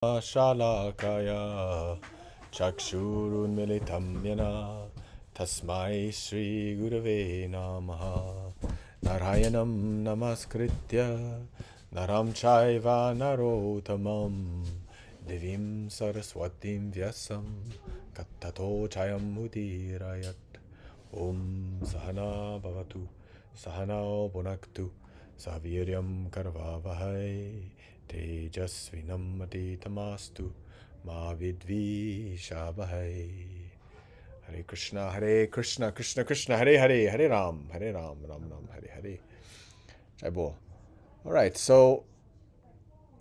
Shalakaya Chakshurunmilitam Yana Tasmai Sri Gurave Namaha Narayanam Namaskritya Naram Chaiva Narotamam Divim Saraswatim Vyasam Kattato Chayam Udirayat Om Sahana Bhavatu Sahana Bonaktu Saviryam Karvavahai Tejasvinam Atitamastu Ma Vidvishabhai. Hare Krishna, Krishna Krishna, Hare Hare, Hare Ram, Ram Ram, Hare Hare. Jai Bol. All right, so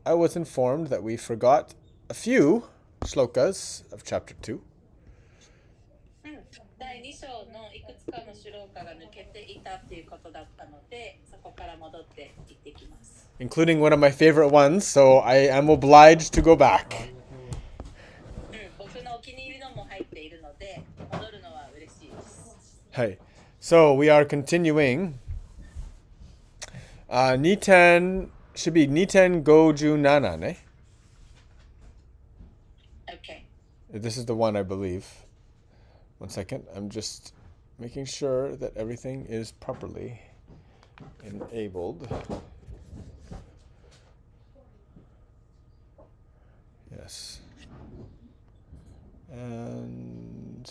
I was informed that we forgot a few shlokas of chapter 2. Including one of my favorite ones, so I am obliged to go back. Hey, so we are continuing. Niten should be Niten Goju Nana, ne? Okay. This is the one, I believe. 1 second, I'm just making sure that everything is properly enabled. Yes. And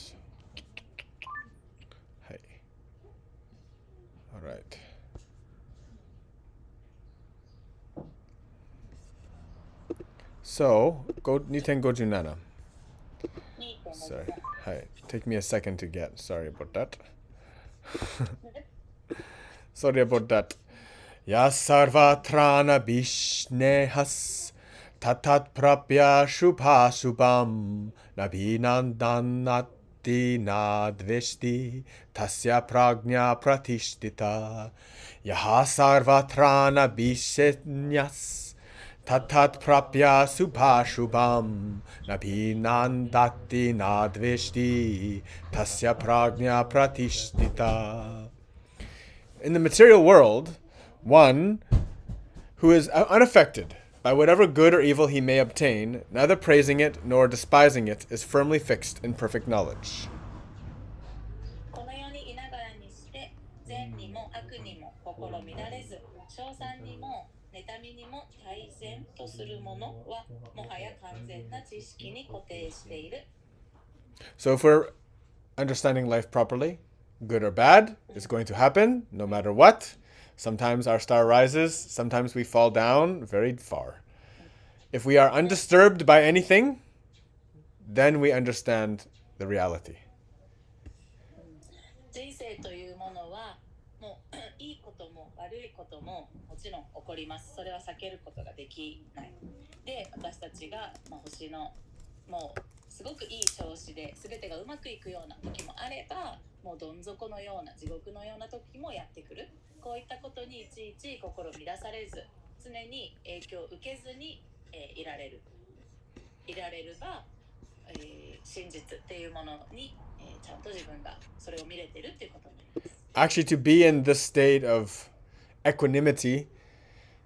hey. All right. So, Niten Goju Nana. Sorry. Hi. Take me a second to get. Sorry about that. Sorry about that. Ya sarvatrana bishnehas tatat prapya shubha shubham nabhinandanati nadveshti tasya pragnya pratishtita. Yaha sarvatrana bishnyas Tatat prapya subha shubham nabhinandati nadveshti tasya pragnya pratishtita. In the material world, one who is unaffected by whatever good or evil he may obtain, neither praising it nor despising it, is firmly fixed in perfect knowledge. So if we're understanding life properly, good or bad is going to happen no matter what. Sometimes our star rises, sometimes we fall down very far. If we are undisturbed by anything, then we understand the reality. Actually, to be in this state of equanimity,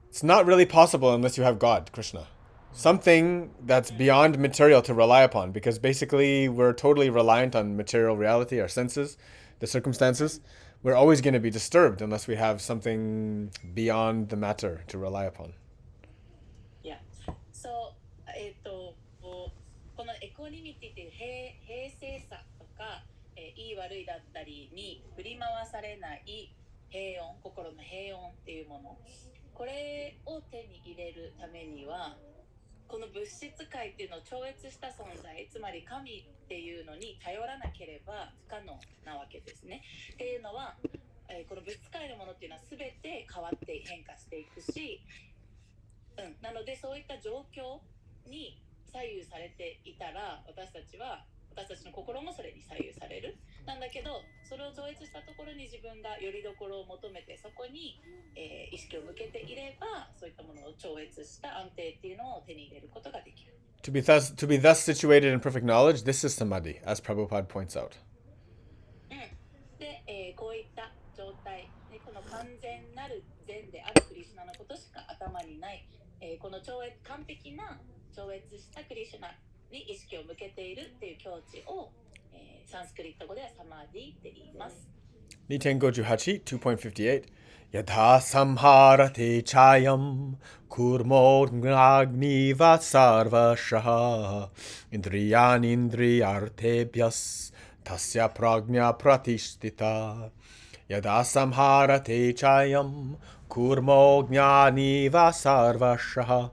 it's not really possible unless you have God, Krishna. Something that's beyond material to rely upon, because basically we're totally reliant on material reality, our senses, the circumstances. We're always going to be disturbed unless we have something beyond the matter to rely upon. Yeah. So, このエコニミティっていう平静さとか、いい悪いだったりに振り回されない平穏、心の平穏っていうもの、これを手に入れるためには、この物質界っていうのを超越した存在、つまり神っていうのに頼らなければ不可能なわけですね。っていうのは、この物質界のものっていうのは全て変わって変化していくし、なのでそういった状況に左右されていたら、私たちの心もそれに左右される。なんだけど、それを超越したところに自分がよりどころを求めて、そこに、意識を向けていれば、そういったものを超越した安定っていうのを手に入れることができる。To be thus situated in perfect knowledge, this is samadhi, as Prabhupada points out. で、こういった状態、この完全なる善であるクリシュナのことしか頭にない、この完璧な超越したクリシュナに意識を向けているっていう境地を、サンスクリット語ではサマディって言います。Nitengoju Hachi 2.58 Yatha samharate chayam kurmo gnagniva sarvashaha indriyani indriyartebhyas tasya pragnya pratishtita Yada samharate chayam kurmo gnaniva sarvashaha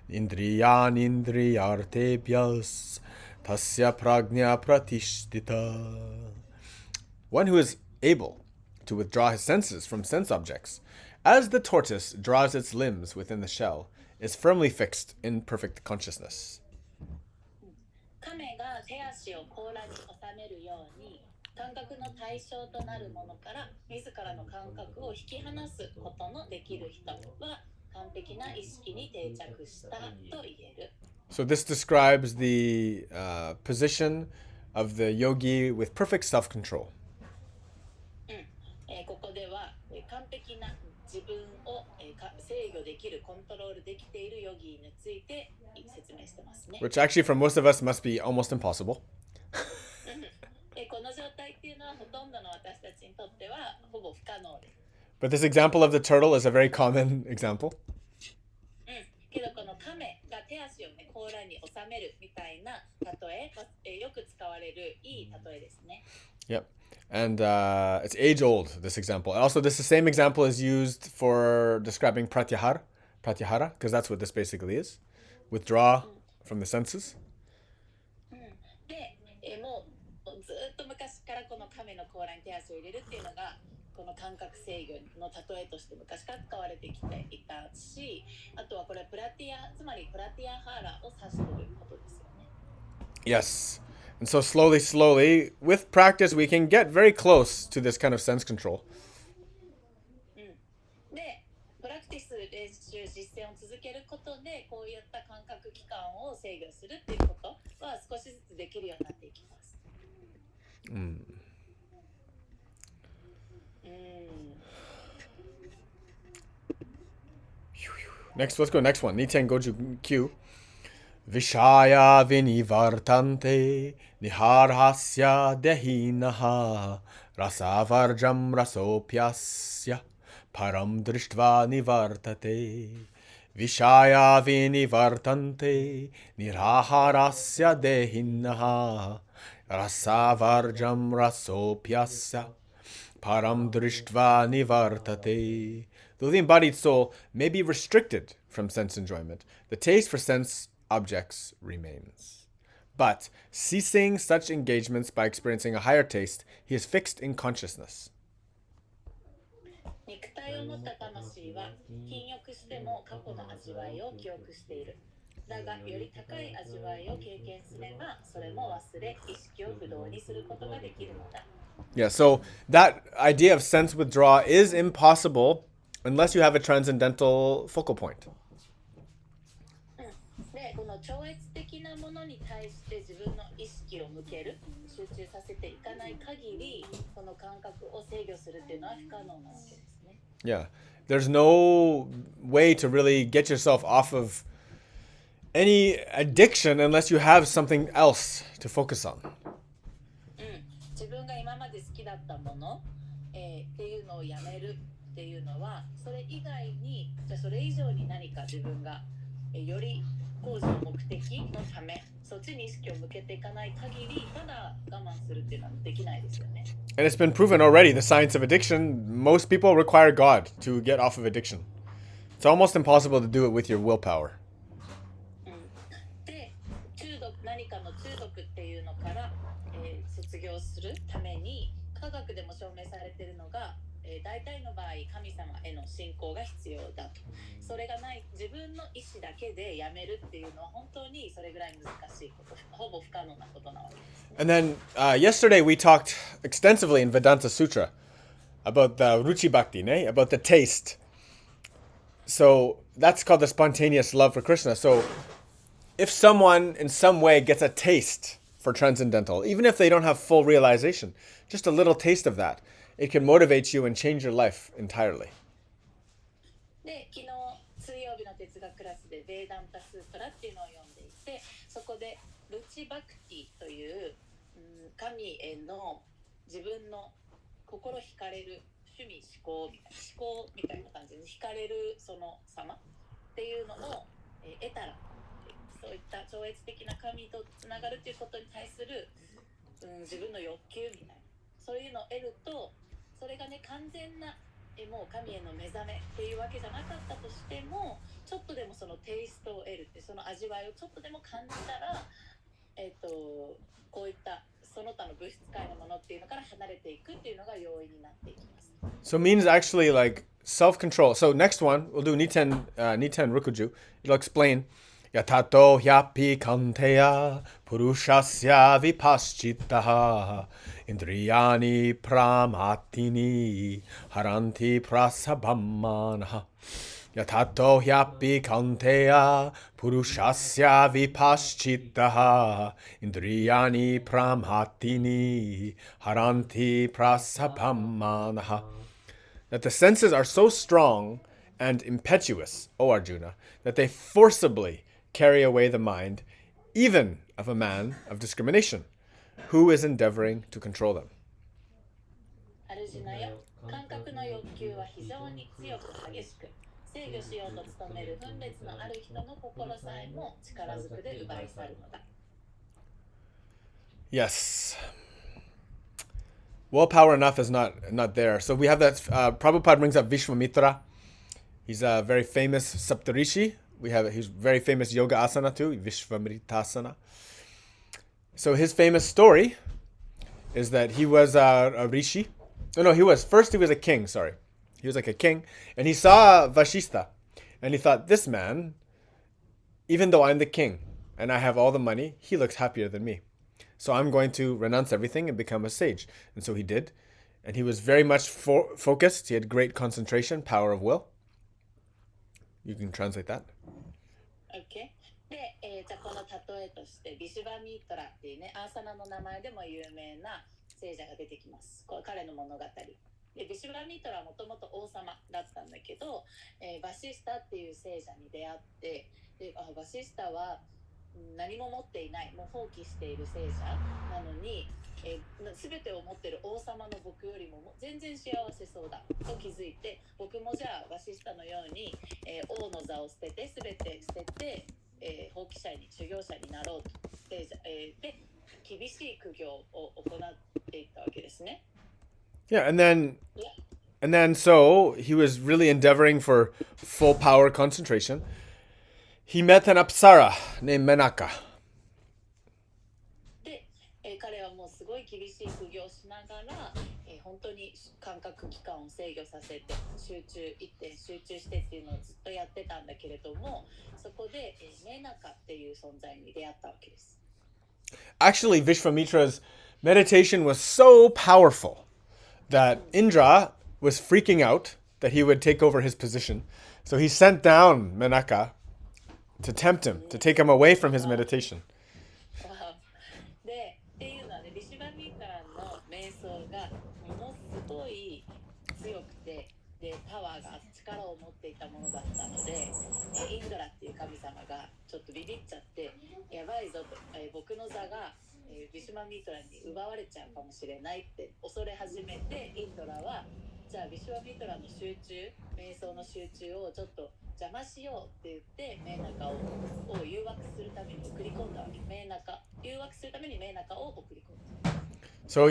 indriyani indriyartebhyas tasya pragnya pratishtita. One who is able to withdraw his senses from sense objects, as the tortoise draws its limbs within the shell, is firmly fixed in perfect consciousness. 亀が手足を甲羅に収めるように、感覚の対象となるものから自らの感覚を引き離すことのできる人は完璧な意識に定着したと言える。So this describes the position of the yogi with perfect self-control. ここでは完璧な自分を制御できる、コントロールできているヨギについて説明してますね。Which actually for most of us must be almost impossible. この状態っていうのはほとんどの私たちにとってはほぼ不可能です。But this example of the turtle is a very common example. けどこの亀が手足をね、甲羅に収めるみたいな例え、よく使われるいい例えですね。Yep. And it's age old, this example. Also, the same example is used for describing pratyahara, because that's what this basically is. Withdraw from the senses. で、もうずっと昔からこの亀の甲羅に手足を入れるっていうのがこの感覚制御の例えとして昔から使われてきていたし、あとはこれつまりプラティアハーラを指していることですよね。Yes. And so slowly, with practice, we can get very close to this kind of sense control. で、プラクティス、練習、実践を続けることで、こういった感覚器官を制御するっていうことは少しずつできるようになっていきます。Next, let's go next one. Niten Goju Q. Vishaya vinivartante niharhasya dehinaha rasavarjam rasopyasya param drishtva nivartate. Vishaya vinivartante niraharasya dehinaha rasavarjam rasopyasya param drishtva nivartate. Though the embodied soul may be restricted from sense enjoyment, the taste for sense objects remains. But ceasing such engagements by experiencing a higher taste, he is fixed in consciousness. 肉体を持った魂は品欲しても過去の味わいを記憶している。だがより高い味わいを経験すればそれも忘れ意識を不動にすることができるのだ。Yeah, so that idea of sense withdrawal is impossible unless you have a transcendental focal point. で、この超越的なものに対して自分の意識を向ける、集中させていかない限り、この感覚を制御するっていうのは不可能なわけですね。Yeah, there's no way to really get yourself off of any addiction unless you have something else to focus on. 自分が今まで好きだったもの、っていうのをやめるっていうのは、それ以外に、じゃあそれ以上に何か自分が、より工事の目的のため、そっちに意識を向けていかない限り、ただ我慢するっていうのはできないですよね。And it's been proven already, the science of addiction, most people require God to get off of addiction. It's almost impossible to do it with your willpower. で、何かの中毒っていうのから、卒業するために、科学でも証明されているのが、大体の場合神様への信仰が必要だと。それがない自分の意思だけでやめるっていうのは本当にそれぐらい難しいこと、ほぼ不可能なことなわけですね。And then yesterday we talked extensively in Vedanta Sutra about the ruchi bhakti, about the taste. So that's called the spontaneous love for Krishna. So if someone in some way gets a taste for transcendental, even if they don't have full realization, just a little taste of that, it can motivate you and change your life entirely. で、昨日水曜日の哲学クラスでベーダンタスートラっていうのを読んでいでそこでルチバクティという、神への自分の心惹かれる趣味思考みたいな感じに惹かれるその様っていうのを、得たら、そういった超越的な神とつながるということに対する、自分の欲求みたいな、そういうのを得ると、それがね完全なもう神への目覚めっていうわけじゃなかったとしても、ちょっとでもそのテイストを得るって、その味わいをちょっとでも感じたら、こういったその他の物質界のものっていうのから離れていくっていうのが容易になっていきます。So it means actually like self-control. So next one, we'll do Niten Rukuju. It'll explain. Yatato hyapi kanteya purushasya vipaschitaha indriyani pramatini haranti prasabhammanaha. Yatato hyapi kanteya purushasya vipaschitaha indriyani pramatini haranti prasabhammanaha. That the senses are so strong and impetuous, O Arjuna, that they forcibly carry away the mind, even of a man of discrimination, who is endeavoring to control them. アルジュナよ、感覚の欲求は非常に強く激しく、制御しようと努める分別のある人の心さえも力ずくで奪い去るのだ。Yes. Willpower enough is not there. So we have that. Prabhupada brings up Vishwamitra. He's a very famous Saptarishi. He's very famous yoga asana too, Vishvamritasana. So his famous story is that he was a rishi. No, he was a king. Sorry, he was like a king, and he saw Vashista, and he thought, this man, even though I'm the king and I have all the money, he looks happier than me. So I'm going to renounce everything and become a sage. And so he did. And he was very much focused. He had great concentration, power of will. You can translate that. Okay. で、じゃあこの例えとしてビシュバミートラっていうね、アーサナの名前でも有名な聖者が出てきます。これ彼の物語。で、ビシュバミートラはもともと王様だったんだけど、バシスタっていう聖者に出会って、で、バシスタは何も持っていない、もう放棄している聖者なのに、全てを持っている王様の僕よりも全然幸せそうだと気づいて、僕もじゃあバシスタのように、王の座を捨てて全て捨てて、放棄者に修行者になろうと、で、厳しい苦行を行っていったわけですね。Yeah, and then so he was really endeavoring for full power concentration. He met an apsara named Menaka. で、彼はもうすごい厳しい苦行をしながら、本当に感覚器官を制御させて一点集中してっていうのをずっとやってたんだけれども、そこで、メナカっていう存在に出会ったわけです。Actually, Vishvamitra's meditation was so powerful that Indra was freaking out that he would take over his position. So he sent down Menaka to tempt him, to take him away from his meditation. で、っていうのはね、ビシュバミータラの瞑想がものすごい強くて、で、パワーが力を持っていたものだったので、インドラっていう神様がちょっとビビっちゃって、やばいぞと、僕の座が、ビシュバミートラに奪われちゃうかもしれないって恐れ始めて、インドラはじゃあビシュバミートラの集中、瞑想の集中をちょっと邪魔しようって言ってメーナカを誘惑するために送り込んだわけ。誘惑するためにメーナカを送り込んだ。So,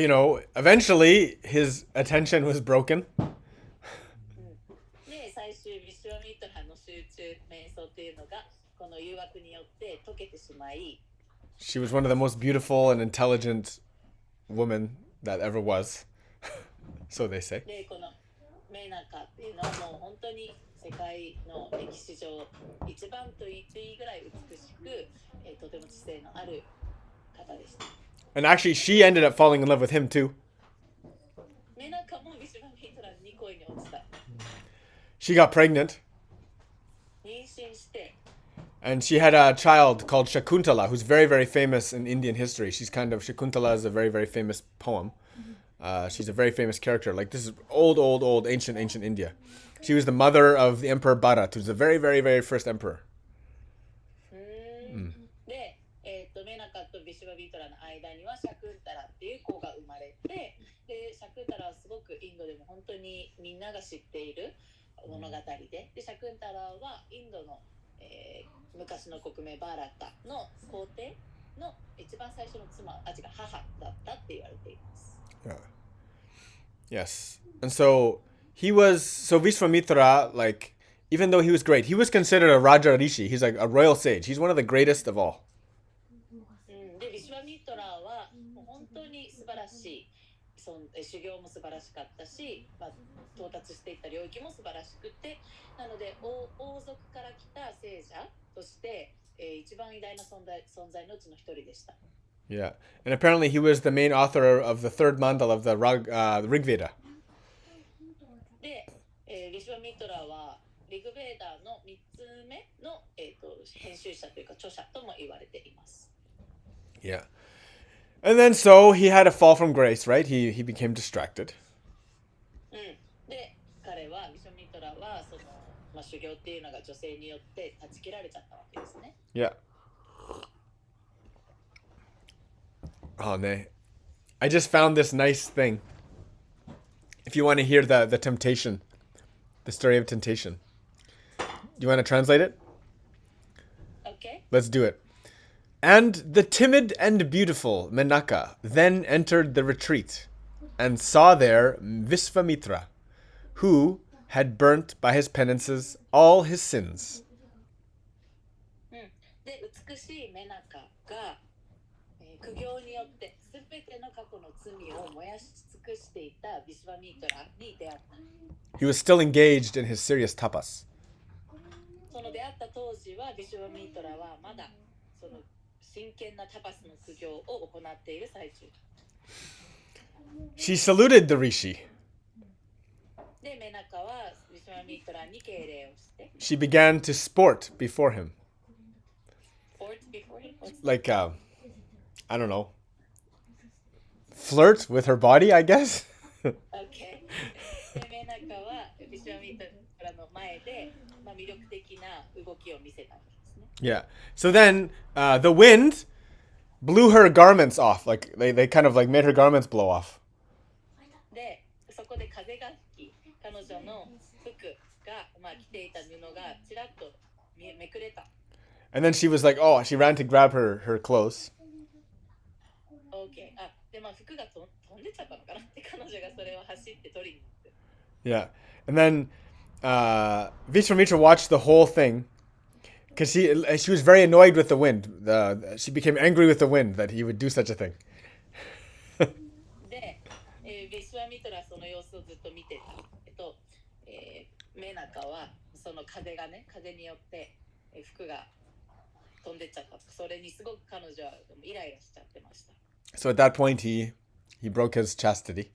eventually his attention was broken. で、最終ビシュバミートラの集中、瞑想っていうのがこの誘惑によって溶けてしまい、She was one of the most beautiful and intelligent women that ever was. So they say. で、このメーナカっていうのはもう本当に世界の歴史上一番と言っていいぐらい美しく、とても知性のある方でした。And actually, she ended up falling in love with him too. メナカもビシュバミートラに恋に落ちた。She got pregnant. 妊娠して。And she had a child called Shakuntala, who's very, very famous in Indian history. Shakuntala is a very, very famous poem. She's a very famous character. Like, this is old, ancient India. She was the mother of the Emperor Bharat, who's the very, very, very first emperor. で、ビシュバビトラの間にはシャクンタラっていう子が生まれて、でシャクンタラはすごくインドでも本当にみんなが知っている物語で、シャクンタラはインドの、昔の国名バーラッタの皇帝の一番最初の母だったって言われています。Yeah. Yes. And so Vishwamitra, like, even though he was great, he was considered a Raja Rishi. He's like a royal sage. He's one of the greatest of all. でビシュワミトラはもう本当に素晴らしい修行も素晴らしかったし、到達していった領域も素晴らしくて、なので王族から来た聖者として、一番偉大な存在のうちの一人でした。Yeah. And apparently he was the main author of the third mandal of the Rig Veda. で、ビシュワミトラはリグベーダーの3つ目の、編集者というか著者とも言われています。Yeah. And then so he had a fall from grace, right? He became distracted. で、彼はビシュミトラは修行っていうのが女性によって断ち切られちゃったわけですね。Yeah. Oh, nay. I just found this nice thing. If you want to hear the temptation, the story of temptation. Do you want to translate it? Okay. Let's do it. And the timid and beautiful Menaka then entered the retreat and saw there Visvamitra, who had burnt by his penances all his sins. で、美しいメナカが、苦行によってすべての過去の罪を燃やし尽くしていたビシュワミトラに出会った。He was still engaged in his serious tapas. その出会った当時はビシュワミトラはまだその真剣なタパスの苦行を行っている最中。She saluted the rishi. で、メナカはビシュワミトラに敬礼をして。She began to sport before him. Sport before him? Like, I don't know. Flirt with her body, I guess? Okay. で、メナカはビシュワミトラの前で、魅力的な動きを見せたわけですね。Yeah. So then the wind blew her garments off. Like they kind of like made her garments blow off. で、そこで風が吹き、彼女の服が、着ていた布がちらっとめくれた。And then she was like, oh, she ran to grab her clothes. Okay. で、服が飛んでっちゃったのかなって彼女がそれを走って取りに行って。Yeah. And then Vishwamitra watched the whole thing because she was very annoyed with the wind. She became angry with the wind that he would do such a thing. で、ビシュワミトラはその様子をずっと見てた。メナカはその風によって服が飛んでっちゃった。それにすごく彼女はイライラしちゃってました。So at that point he broke his chastity.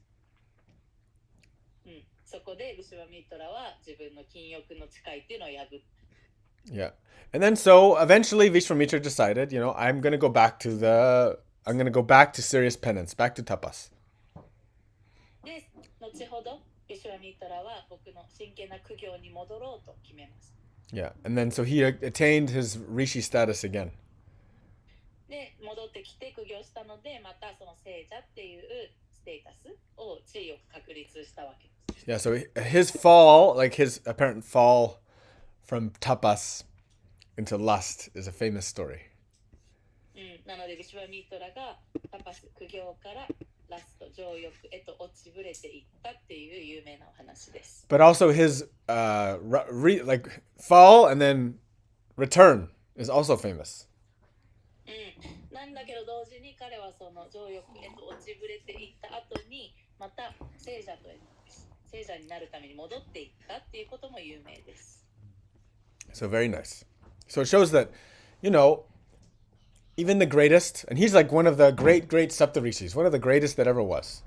そこでビシュワミトラは自分の禁欲の誓いっていうのを破った。Yeah. And then so eventually Vishwamitra decided, I'm going to go back to serious penance, back to tapas. で、後ほどビシュワミトラは僕の真剣な苦行に戻ろうと決めました。Yeah. And then so he attained his rishi status again. で、戻ってきて苦行したので、またその聖者っていうステータスを地位を確立したわけです。Yeah, so his fall, like his apparent fall from tapas into lust is a famous story. なのでビシュワミトラがタパス苦行からラスト情欲へと落ちぶれていったっていう有名なお話です。But also his fall and then return is also famous. なんだけど同時に彼はその情欲へと落ちぶれていった後にまた聖者になるために戻っていったっていうことも有名です。So very nice. So it shows that, even the greatest, and he's like one of the great Saptarishis, one of the greatest that ever was.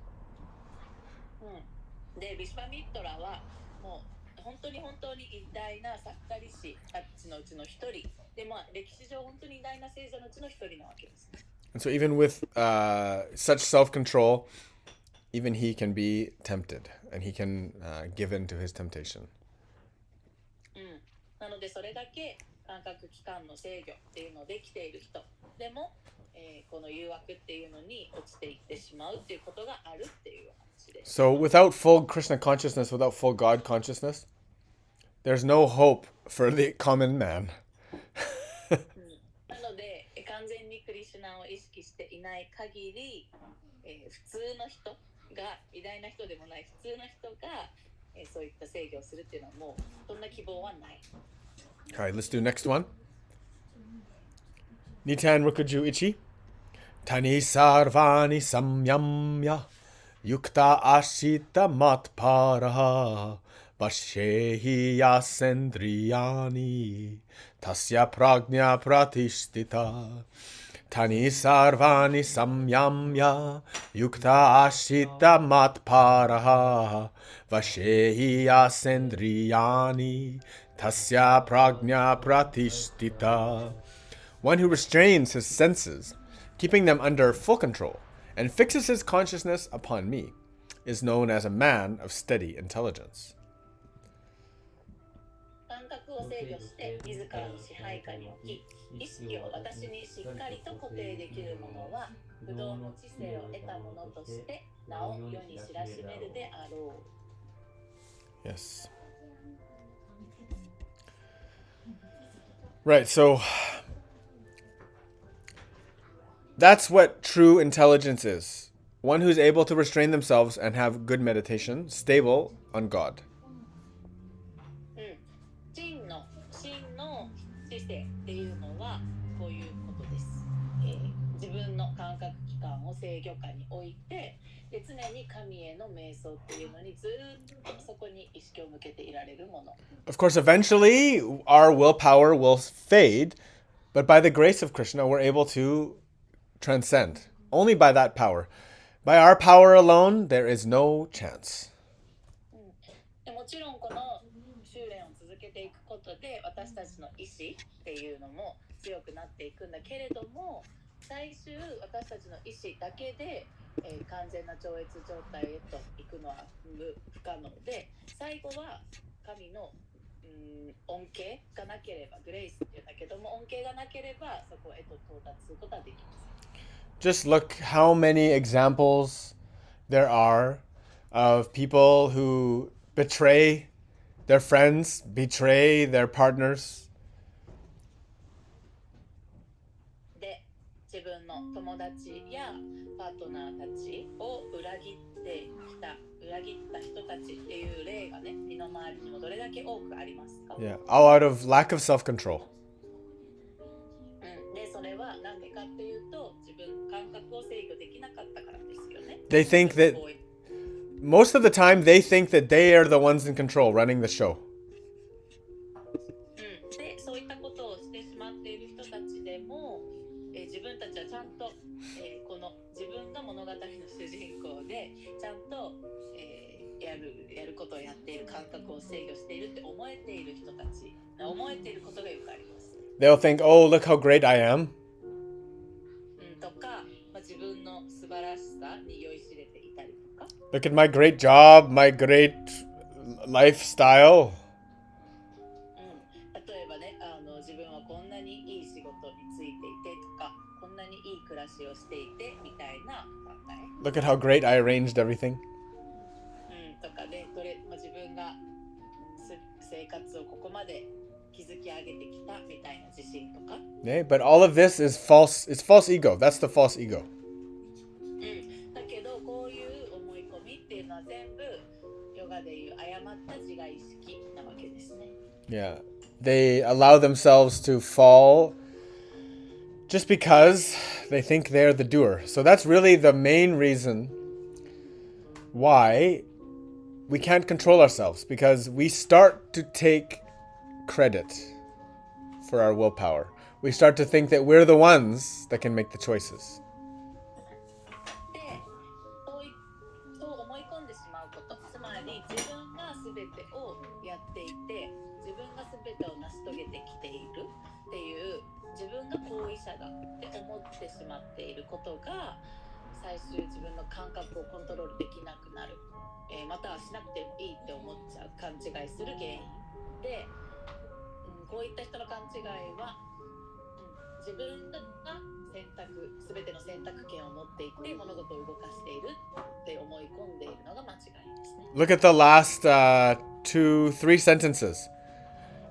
で、ビシュワミトラはもう本当に偉大なサッタリシたちのうちの一人で、歴史上本当に偉大な聖者のうちの一人なわけです。And so even with such self-control, even he can be tempted, and he can give in to his temptation. なのでそれだけ感覚器官の制御っていうのをできている人でも、この誘惑っていうのに落ちていってしまうっていうことがあるっていう話です。So without full Krishna consciousness, without full God consciousness, there's no hope for the common man. なので完全にクリシュナを意識していない限り、普通の人が偉大な人でもない普通の人が、そういった制御をするっていうのはもうそんな希望はない。Alright, let's do next one. Nitan Rukuju Ichi. Tani sarvani samyamya yukta ashita matparaha vashehi yasendriyani tasya pragnya pratishtita. Tani sarvani samyamya yukta ashita matparaha vashehi yasendriyani tasya pragnya pratishtita. One who restrains his senses, keeping them under full control, and fixes his consciousness upon me, is known as a man of steady intelligence. 感覚を制御して自らの支配下に置き、意識を私にしっかりと固定できる者は不動の知性を得た者として名を世に知らしめるであろう。 Yes. Right, so that's what true intelligence is. One who's able to restrain themselves and have good meditation, stable on God. 真の知性っていうのはこういうことです。自分の感覚器官を制御下に置いて、で常に神への瞑想っていうのにずっとそこに意識を向けていられるもの。Of course, eventually our willpower will fade, but by the grace of Krishna, we're able to transcend. Only by that power. By our power alone, there is no chance. もちろんこの修練を続けていくことで私たちの意志っていうのも強くなっていくんだけれども、最終私たちの意志だけで、完全な超越状態へと行くのは不可能で、最後は神の恩恵がなければ、グレイスっていうんだけども、恩恵がなければそこへと到達することはできません。Just look how many examples there are of people who betray their friends, betray their partners. で、自分の友達やパートナーたちを裏切った人たちっていう例がね、身の回りにもどれだけ多くありますか？ Yeah, all out of lack of self-control. で、それはなんでかっていうと、自分感覚を制御できなかったからですよね。They think that most of the time they think that they are the ones in control running the show. で、そういったことをしてしまっている人たちでも、自分たちはちゃんと、この自分が物語の主人公でちゃんと、やることをやっている、感覚を制御しているって思えている人たち、思えていることがよくあります。They'll think, oh, look how great I am. とか、自分の素晴らしさに酔いしれていたりとか。Look at my great job, my great lifestyle. 例えばね、自分はこんなにいい仕事についていてとか、こんなにいい暮らしをしていてみたいな考え。Look at how great I arranged everything. とかで、自分が生活をここまで築き上げてきたみたいな自信とか。Okay, but all of this is false. It's false ego. That's the false ego. だけどこういう思い込みっていうのは全部ヨガでいう誤った自我意識なわけですね。Yeah. They allow themselves to fall just because they think they're the doer. So that's really the main reason why we can't control ourselves, because we start to take credit for our willpower. We start to think that we're the ones that can make the choices. で、そう思い込んでしまうこと、つまり自分が全てをやっていて、自分が全てを成し遂げてきているっていう、自分が行為者だって思ってしまっていることが、最終自分の感覚をコントロールできなくなる、またはしなくてもいいって思っちゃう、勘違いする原因で、こういった人の勘違いは、自分が全ての選択権を持っていて物事を動かしているって思い込んでいるのが間違いですね。Look at the last 2-3 sentences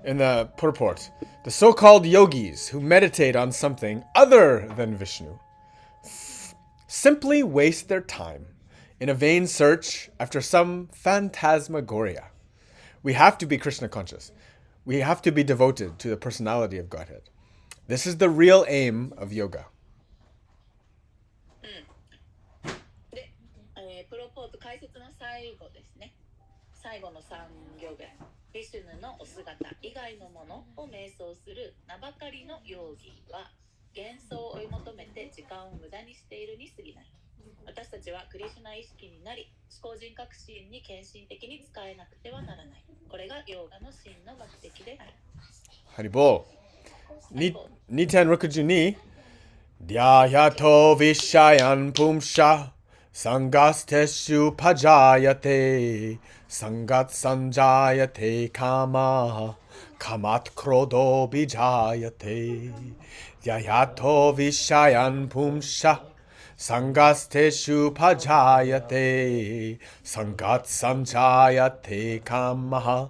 in the purport. The so-called yogis who meditate on something other than Vishnu simply waste their time in a vain search after some phantasmagoria. We have to be Krishna conscious. We have to be devoted to the personality of Godhead. This is the real aim of yoga. で、プロポート解説の最後ですね。最後の3行ぐらい。ビシュヌのお姿以外のものを瞑想する名ばかりのヨーギーは幻想を追い求めて時間を無駄にしているに過ぎない。私たちはクリシュナ意識になり、思考人格心に献身的に使えなくてはならない。これがヨーガの真の目的である。ハリボー。2点62。Dhyayato vishayan pumsha sangasteshu pajayate sangat sanjayate kama kamat krodo bijayate Dhyayato vishayan pumsha Sangasteshu pajayate sangat sanjayate kamaha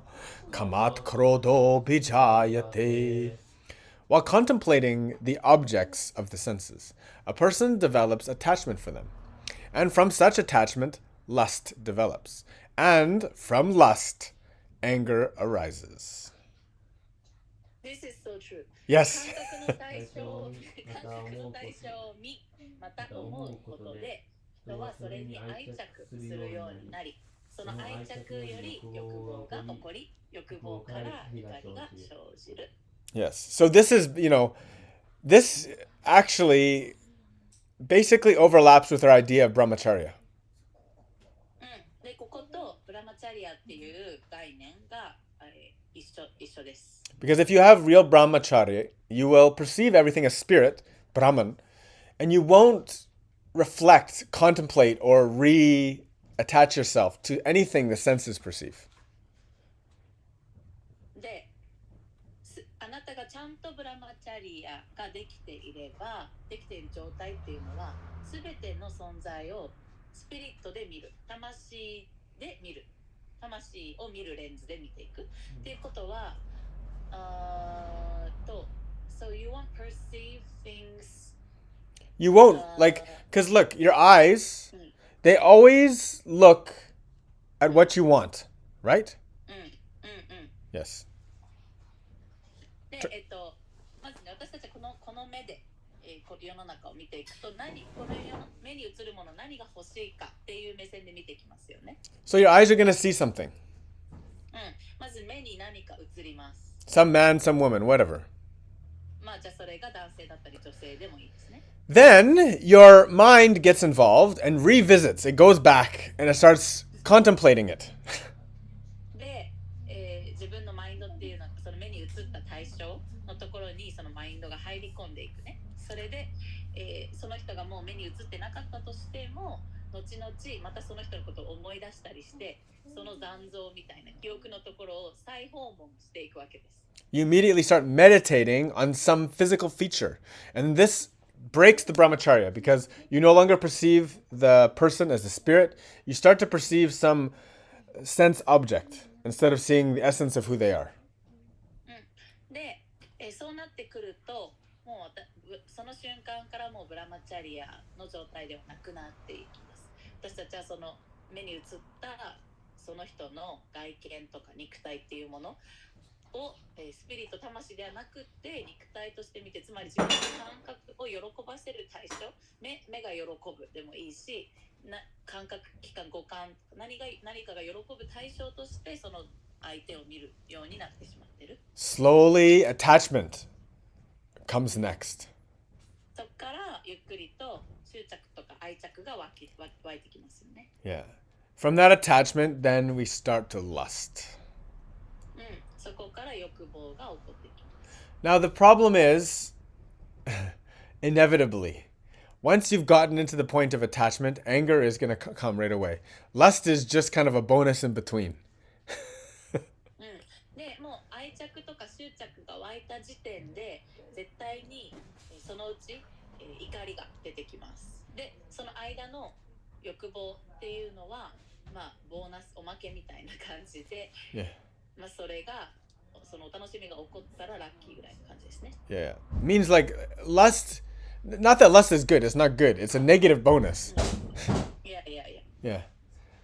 kamat krodo bijayate. While contemplating the objects of the senses, a person develops attachment for them. And from such attachment, lust develops. And from lust, anger arises. This is so true. Yes. 感覚の対象を見、また思うことで、人はそれに愛着するようになり、その愛着より欲望が起こり、欲望から怒りが生じる。Yes. So this is, this actually basically overlaps with our idea of brahmacharya. で、こことブラマチャリアっていう概念が一緒です。Because if you have real brahmacharya, you will perceive everything as spirit, Brahman, and you won't reflect, contemplate, or re-attach yourself to anything the senses perceive. で、あなたがちゃんとブラマチャリアができていれば、できている状態っていうのは、すべての存在をスピリットで見る、魂で見る、魂を見るレンズで見ていく。っていうことは、so you won't perceive things. You won't, because look, your eyes, they always look at what you want, right? Yes. で、まずね、私たちはこの目で、世の中を見ていくと、この目に映るもの何が欲しいかっていう目線で見ていきますよね。So your eyes are going to see something. まず目に何か映ります。Some man, some woman, whatever. まあじゃあそれが男性だったり女性でもいいですね。Then your mind gets involved and revisits. It goes back and it starts contemplating it. で、自分のマインドっていうのはその目に映った対象のところにそのマインドが入り込んでいくね。それで、その人がもう目に映ってなかったとしても、後々またその人のことを思い出したりして、その残像みたいな記憶のところを再訪問していくわけです。You immediately start meditating on some physical feature. And this breaks the brahmacharya because you no longer perceive the person as the spirit. You start to perceive some sense object instead of seeing the essence of who they are. で、そうなってくると、もうその瞬間からもうブラマチャリアの状態ではなくなっていきます。私たちはその目に映ったその人の外見とか肉体っていうものを、スピリット魂ではなくって肉体として見て、つまり自分の感覚を喜ばせる対象、目が喜ぶでもいいし、感覚器官五感何かが喜ぶ対象としてその相手を見るようになってしまってる。Slowly, attachment comes next. そこからゆっくりと執着とか愛着が湧いてきますよね。Yeah. From that attachment, then we start to lust. そこから欲望が起こってきます。Now, the problem is, inevitably, once you've gotten into the point of attachment, anger is going to come right away. Lust is just kind of a bonus in between. でもう愛着とか執着が湧いた時点で絶対にそのうち、怒りが出てきます。で、その間の欲望っていうのは、ボーナスおまけみたいな感じで、Yeah. それがそのお楽しみが起こったらラッキーぐらいの感じですね。Yeah. Means like lust. Not that lust is good. It's not good. It's a negative bonus. いやいやいや。Yeah.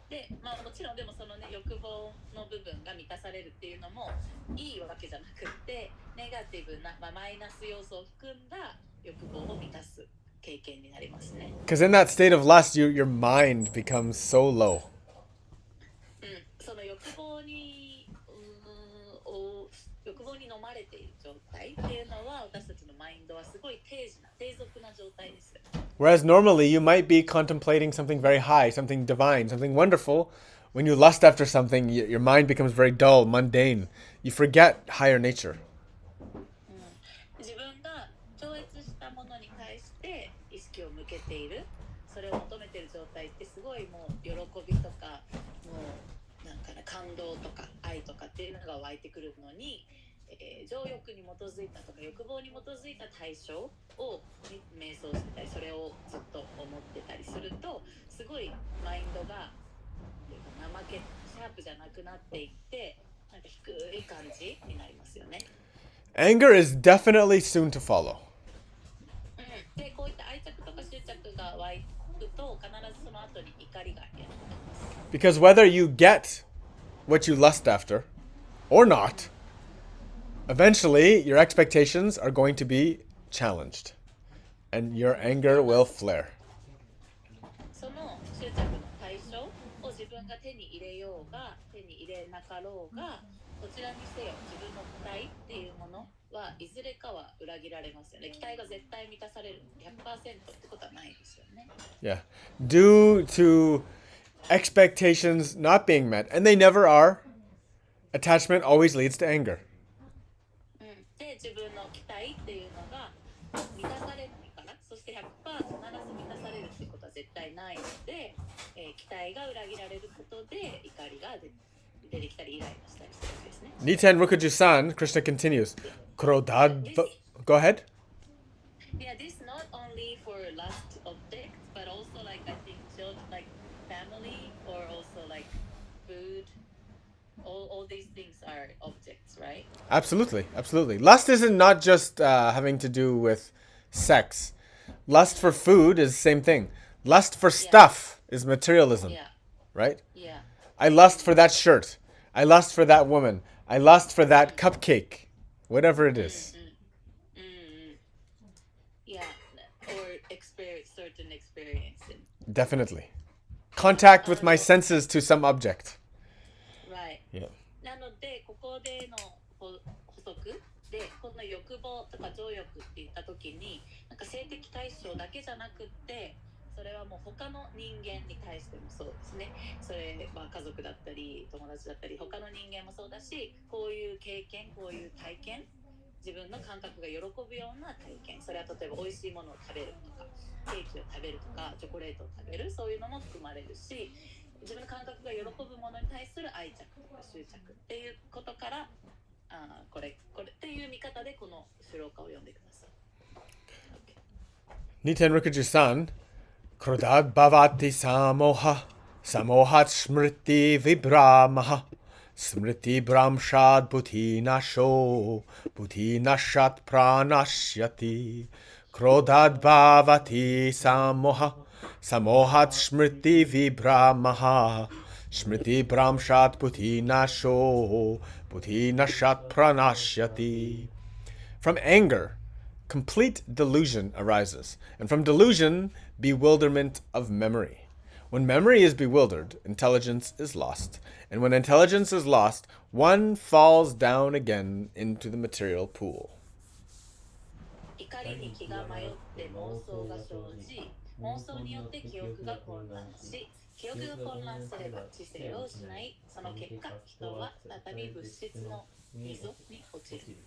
で、もちろんでもそのね欲望の部分が満たされるっていうのもいいわけじゃなくて、ネガティブな、マイナス要素を含んだ欲望を満たす経験になりますね。Because in that state of lust, your mind becomes so low. その欲望に飲まれている状態っていうのは私たちのマインドはすごい低俗な状態です。Whereas normally you might be contemplating something very high, something divine, something wonderful. When you lust after something, your mind becomes very dull, mundane. You forget higher nature. 自分が超越したものに対して意識を向けている、それを求めている状態ってすごいもう喜びとかもうなんかね感動とか愛とかっていうのが湧いてくるのに、情欲に基づいたとか欲望に基づいた対象を瞑想してたりそれをずっと思ってたりするとすごいマインドが怠けシャープじゃなくなっていってなんか低い感じになりますよね。Anger is definitely soon to follow. でこういった愛着とか執着が湧くと必ずその後に怒りがやってきます。 Because whether you get what you lust after or not, eventually your expectations are going to be challenged and your anger will flare. その執着の対象を自分が手に入れようが手に入れなかろうがどちらにせよ自分の期待っていうものはいずれかは裏切られますよね。期待が絶対満たされる 100% ってことはないですよね。Yeah. Due to expectations not being met, and they never are, attachment always leads to anger. で自分の期待っていうのが満たされないからそして 100% 必ず満たされるってことは絶対ないので、期待が裏切られることで怒りが出てきたりイライラしたりするわけですね。Niten Rukuju-san, Krishna continues. Go ahead. Yeah, this not only for lust objects, but also like I think children, like family, or also like food. All these things are objects, right? Absolutely, absolutely. Lust isn't not just having to do with sex. Lust for food is the same thing. Lust for stuff is materialism, Yeah, right? yeah, I lust for that shirt. I lust for that woman. I lust for that cupcake. Whatever it is. yeah. Or experience certain experience. Definitely. Contact with my senses to some object. Right. Yeah. なのでここでの補足でこの欲望とか情欲って言った時になんか性的対象だけじゃなくってそれはもう他の人間に対してもそうですね。それは家族だったり友達だったり他の人間もそうだしこういう経験こういう体験自分の感覚が喜ぶような体験それは例えば美味しいものを食べるとかケーキを食べるとかチョコレートを食べるそういうのも含まれるし自分の感覚が喜ぶものに対する愛着とか執着っていうことからこれっていう見方でこのシュローカを読んでください。Niten Rikuju-san. Krodad bhavati samoha. Samohat smriti vibramaha. Smriti bramshad buddhi nasho. Buddhi nashat pranashyati. Krodad bhavati samoha. Samohat smriti vibramaha. Smriti bramshat buddhi nasho. Buddhi nashat pranashyati. From anger, complete delusion arises, and from delusion, bewilderment of memory. When memory is bewildered, intelligence is lost, and when intelligence is lost, one falls down again into the material pool. 怒りに気が迷って妄想が生じ妄想によって記憶が混乱し記憶が混乱すれば知性を失いその結果人は再び物質の溝に落ちる。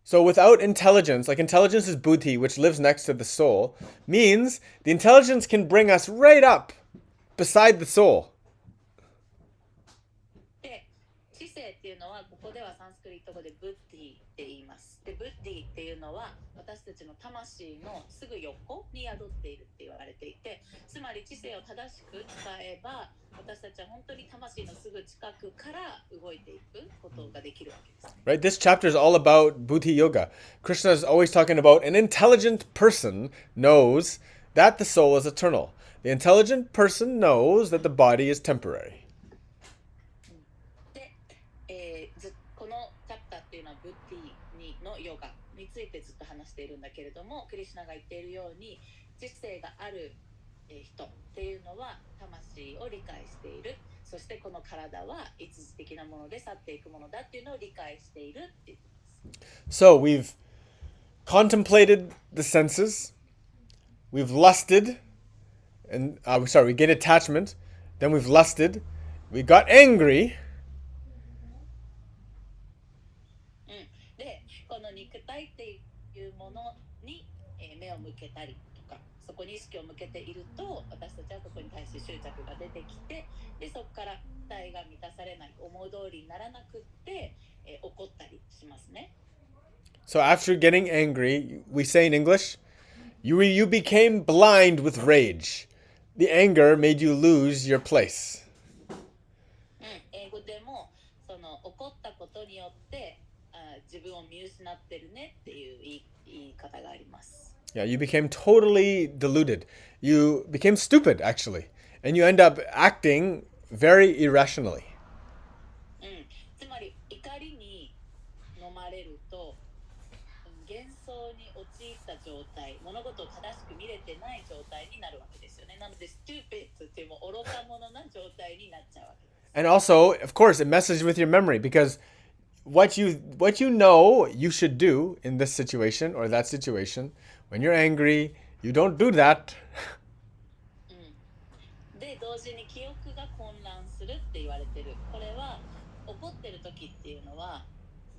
So without intelligence, like intelligence is buddhi, which lives next to the soul, means the intelligence can bring us right up beside the soul. で知性っていうのはここではサンスクリット語でブッディって言います。で、ブッディっていうのは私たちの魂のすぐ横に宿っているって言われていて、つまり知性を正しく使えば私たちは本当に魂のすぐ近くから動いていくことができるわけです。Right? This chapter is all about Buddhi Yoga. Krishna is always talking about an intelligent person knows that the soul is eternal. The intelligent person knows that the body is temporary. で、このチャプターっていうのはブッディのヨガについてずっと話しているんだけれども、クリシュナが言っているように知性がある人っていうのは魂を理解している。そしてこの体は一時的なもので去っていくものだっていうのを理解しているって言ってます。So we've contemplated the senses, we've lusted, and we get attachment, then we've lusted, we got angry. で、この肉体っていうものに目を向けたりとか、そこに意識を向けていると、私たちはそこに対して執着が出てきて、でそこから期待が満たされない、思う通りにならなくって、怒ったりしますね。So after getting angry, we say in English, you became blind with rage. The anger made you lose your place. 英語でもその怒ったことによって自分を見失ってるねっていう言い方があります。Yeah, you became totally deluded. You became stupid, actually. And you end up acting very irrationally. つまり怒りに飲まれると幻想に陥った状態、物事を正しく見れてない状態になるわけですよね。なのでストゥーピッドっていうも愚か者な状態になっちゃうわけです。And also, of course, it messes with your memory because what you know you should do in this situation or that situation, when you're angry, you don't do that. で、同時に記憶が混乱するって言われてる。これは怒ってる時っていうのは、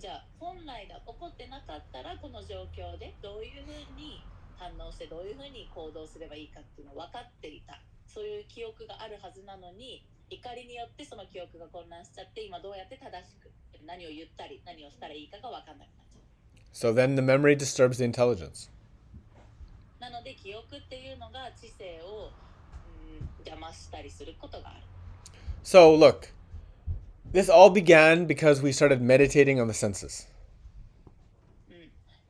じゃあ本来だ怒ってなかったらこの状況でどういうふうに反応してどういうふうに行動すればいいかっていうのを分かっていた。そういう記憶があるはずなのに、怒りによってその記憶が混乱しちゃって、今どうやって正しく何を言ったり何をしたらいいかが分かんなくなっちゃう。So then the memory disturbs the intelligence. なので記憶っていうのが知性を邪魔したりすることがある。So look, this all began because we started meditating on the senses.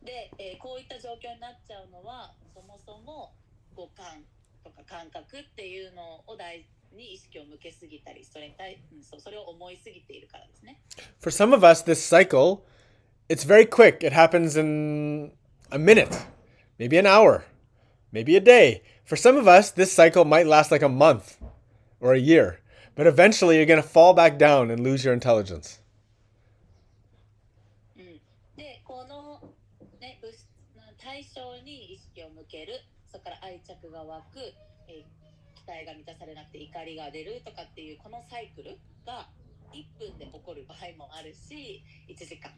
で、こういった状況になっちゃうのはそもそも五感とか感覚っていうのを大事に意識を向けすぎたり、それを思いすぎているからですね。For some of us, this cycle, it's very quick. It happens in a minute, maybe an hour, maybe a day. For some of us, this cycle might last like a month or a year. But eventually you're going to fall back down and lose your intelligence. で、この、ね、物質の対象に意識を向ける、そこから愛着が湧く、期待が満たされなくて怒りが出るとかっていうこのサイクルが1分で起こる場合もあるし、1時間、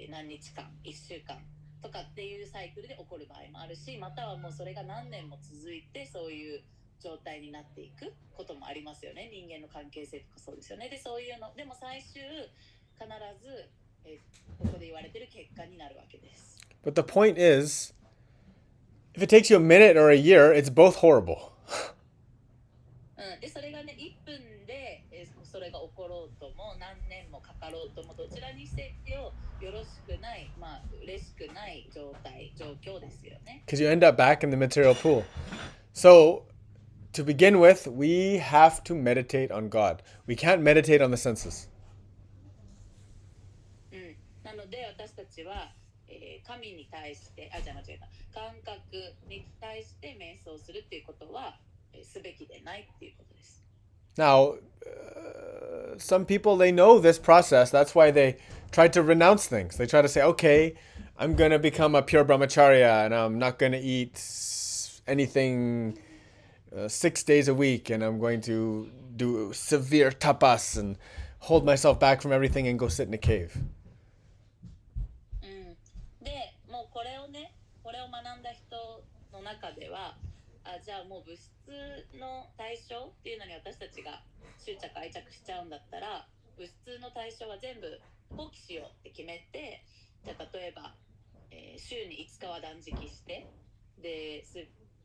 何日間、1週間とかっていうサイクルで起こる場合もあるし、またはもうそれが何年も続いてそういう状態になっていくこともありますよね。人間の関係性とかそうですよね。で、そういうのでも最終必ず、ここで言われてる結果になるわけです。But the point is, if it takes you a minute or a year, it's both horrible. で、それがね、1分で、それが起ころうとも何年もかかろうともどちらにせよよろしくない、嬉しくない状況ですよね。Because you end up back in the material pool. So, to begin with, we have to meditate on God. We can't meditate on the senses. なので私たちは、神に対して間違えた感覚に対して瞑想するっていうことは、すべきでないっていうことです。Now, some people, they know this process. That's why they try to renounce things. They try to say, okay, I'm going to become a pure brahmacharya and I'm not going to eat anything 6 days a week and I'm going to do severe tapas and hold myself back from everything and go sit in a cave. で、もうこれを学んだ人の中では、じゃあもう物質の対象っていうのに私たちが執着愛着しちゃうんだったら、物質の対象は全部放棄しようって決めて、じゃあ例えば、週に5日は断食して、で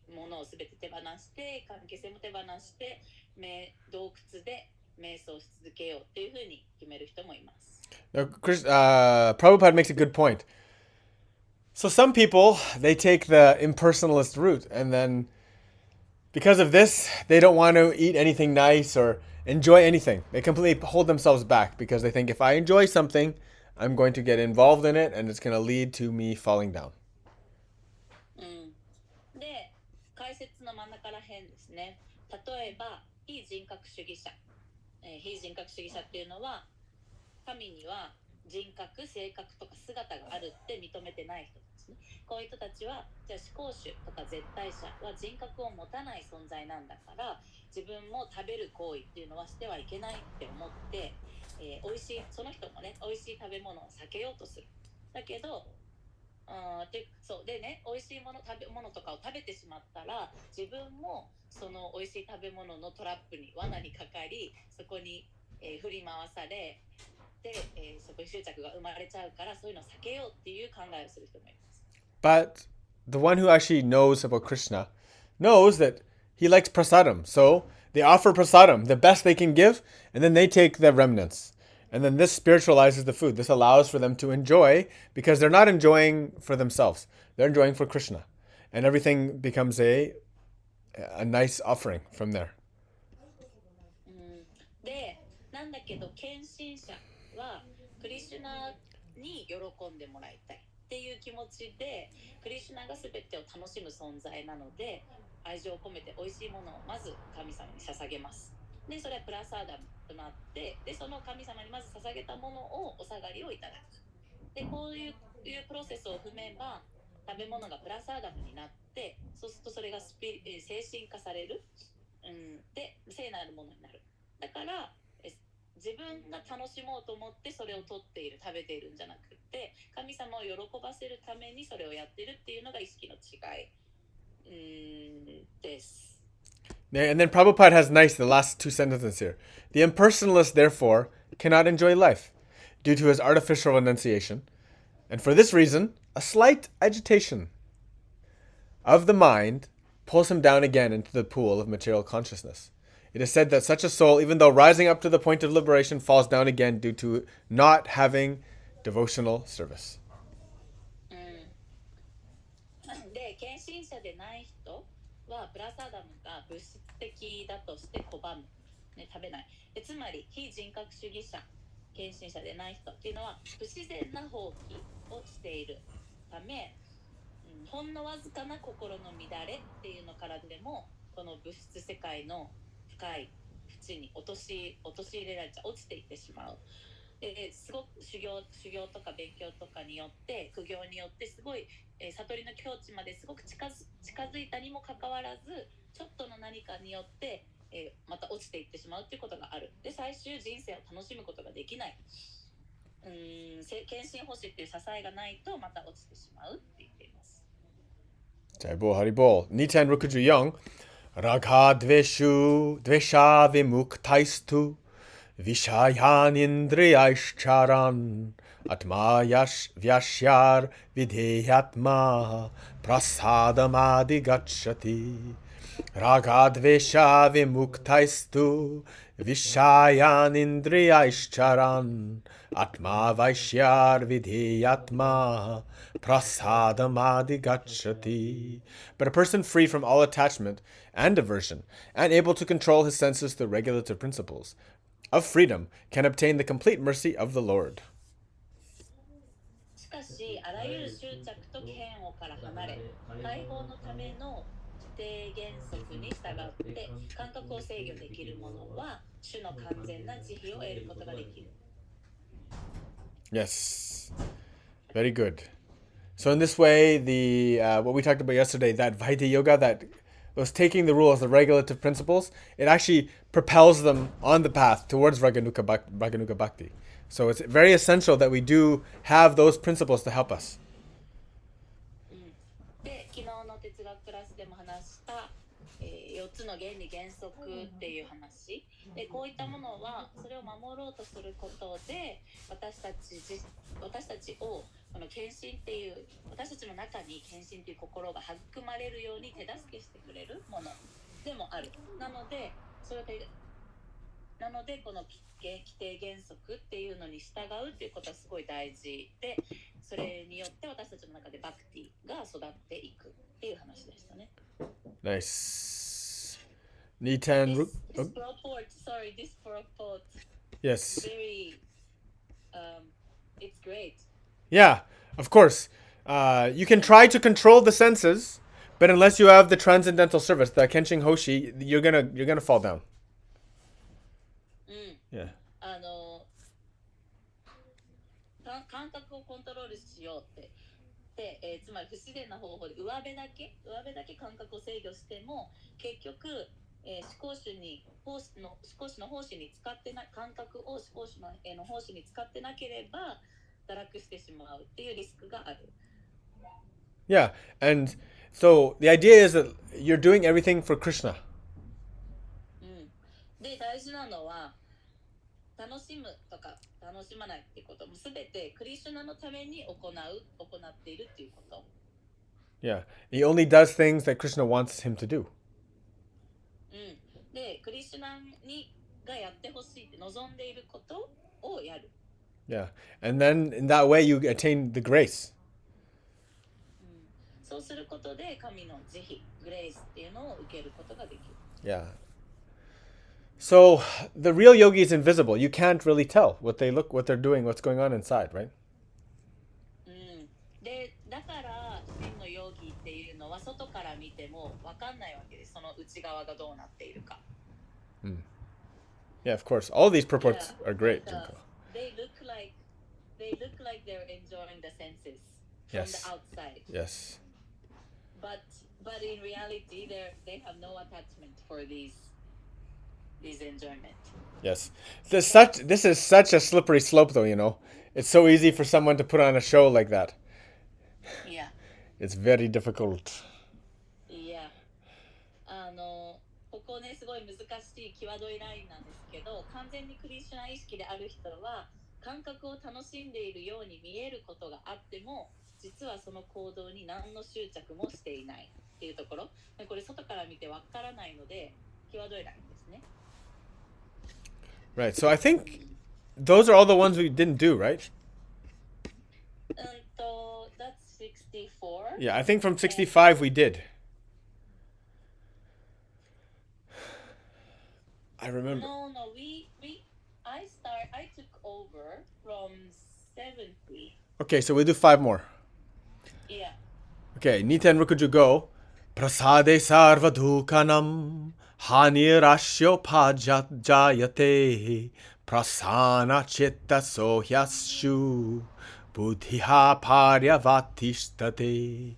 物をすべて手放して、関係性も手放して、洞窟で瞑想し続けようっていうふうに決める人もいます。Now, Prabhupada makes a good point. So some people, they take the impersonalist route, and then because of this, they don't want to eat anything nice or enjoy anything. They completely hold themselves back because they think if I enjoy something, I'm going to get involved in it and it's going to lead to me falling down. で、解説の真ん中ら辺ですね。例えば、非人格主義者。非人格主義者っていうのは、神には人格、性格とか姿があるって認めてない人ですね。こういう人たちは、じゃあ思考主とか絶対者は人格を持たない存在なんだから、自分も食べる行為っていうのはしてはいけないって思って、美味しい、その人もね、美味しい食べ物を避けようとする。だけど、そうでね、美味しい食べ物とかを食べてしまったら、自分もその美味しい食べ物のトラップに罠にかかり、そこに、振り回されで、そこに執着が生まれちゃうから、そういうのを避けようっていう考えをする人もいます。But the one who actually knows about Krishna knows that he likes prasadam. So they offer prasadam, the best they can give, and then they take the remnants. And then this spiritualizes the food. This allows for them to enjoy because they're not enjoying for themselves. They're enjoying for Krishna. And everything becomes a nice offering from there. で、なんだけど献身者はクリシュナに喜んでもらいたいっていう気持ちで、クリシュナが全てを楽しむ存在なので、愛情を込めて美味しいものをまず神様に捧げます。で、それはプラサーダムとなって、で、その神様にまず捧げたものをお下がりをいただく。で、こういうプロセスを踏めば、食べ物がプラサーダムになって、そうするとそれが精神化される。で、聖なるものになる。だから、自分が楽しもうと思ってそれを取っている、食べているんじゃなくて、神様を喜ばせるためにそれをやってるっていうのが意識の違いです。And then Prabhupada has the last two sentences here. The impersonalist, therefore, cannot enjoy life due to his artificial renunciation. And for this reason, a slight agitation of the mind pulls him down again into the pool of material consciousness. It is said that such a soul, even though rising up to the point of liberation, falls down again due to not having devotional service. で、献身者でない人はプラサダムが物質的だとして拒む、ね、食べない。で、つまり非人格主義者、献身者でない人っていうのは不自然な放棄をしているため、ほんのわずかな心の乱れっていうのからでもこの物質世界の深い淵に落とし入れられちゃ落ちていってしまう。ですごく修行とか勉強とかによって苦行によってすごい、悟りの境地まですごく近づいたにもかかわらず、ちょっとの何かによって、また落ちていってしまうっていうことがある。で、最終人生を楽しむことができない。献身欲しっていう支えがないとまた落ちてしまうって言っています。Jai Bol Hari Bol. Nitan Rukuju Young. Ragha dvesha vimuktaistu vishayan indriyaishcharan atmayash vyashyar videyatma prasadamadi gacchati. Ragadvesha vimuktaistu vishayan indriyaishcharan atma vaishyar videyatma prasadamadi gacchati. But a person free from all attachment and aversion and able to control his senses through regulative principles of freedom can obtain the complete mercy of the Lord. しかし、あらゆる執着と嫌悪から離れ、解放のための規定原則に従って感覚を制御できる者は主の完全な慈悲を得ることができる。Yes, very good. So in this way, the what we talked about yesterday, that Vaidya Yoga, that was taking the rules, the regulative principles, it actually propels them on the path towards Raganuga Bhakti. So it's very essential that we do have those principles to help us. で、昨日の哲学クラスでも話した4つの原理原則っていう話で、こういったものはそれを守ろうとすることで私たちをこの献身っていう、私たちの中に献身っていう心が育まれるように手助けしてくれるものでもある。なのでこの規定原則っていうのに従うっていうことはすごい大事で、それによって私たちの中でバクティが育っていくっていう話でしたね。Nice. Nitan. This purport. Yes. Very, it's great. Yeah, of course. You can try to control the senses, but unless you have the transcendental service, the Kenshin Hoshi, you're gonna fall down. Yeah. 感覚をコントロールしようってで、つまり不自然な方法で上辺だけ感覚を制御しても結局、思考主の奉仕に使ってな感覚を思考主の奉仕に使ってなければ堕落してしまうっていうリスクがある。Yeah, and so the idea is that you're doing everything for Krishna. で、大事なのは楽しむとか楽しまないっていうことも全てクリシュナのために行っているっていうこと。Yeah, he only does things that Krishna wants him to do. で、クリシュナがやってほしいって望んでいることをやる。Yeah, and then in that way you attain the grace. そうすることで神の慈悲、グレイスっていうのを受けることができる。Yeah. So the real yogi is invisible. You can't really tell what they're doing, what's going on inside, right? で、だから真のヨギっていうのは外から見ても分かんないわけです。その内側がどうなっているか。Yeah, of course. All these purports are great. They look like they're enjoying the senses from the outside. Yes. But in reality, they have no attachment for these enjoyment. Yes. This is such a slippery slope, though, you know. It's so easy for someone to put on a show like that. Yeah. It's very difficult. Yeah. ここね、すごい難しい際どいラインなんですけど、完全にクリシュナ意識である人は感覚を楽しんでいるように見えることがあっても、実はその行動に何の執着もしていないっていうところ。これ外から見てわからないので、際どいラインですね。Right. So I think those are all the ones we didn't do, right? That's 64. Yeah, I think from 65 we did. I remember. No, I took over from 70. Okay, so we'll do 5 more. Yeah. Okay, Niten Rukuju go. Prasade sarva dukanam hanirashyo pajayate prasana chitta sohyashu buddhiha paryavatishtate.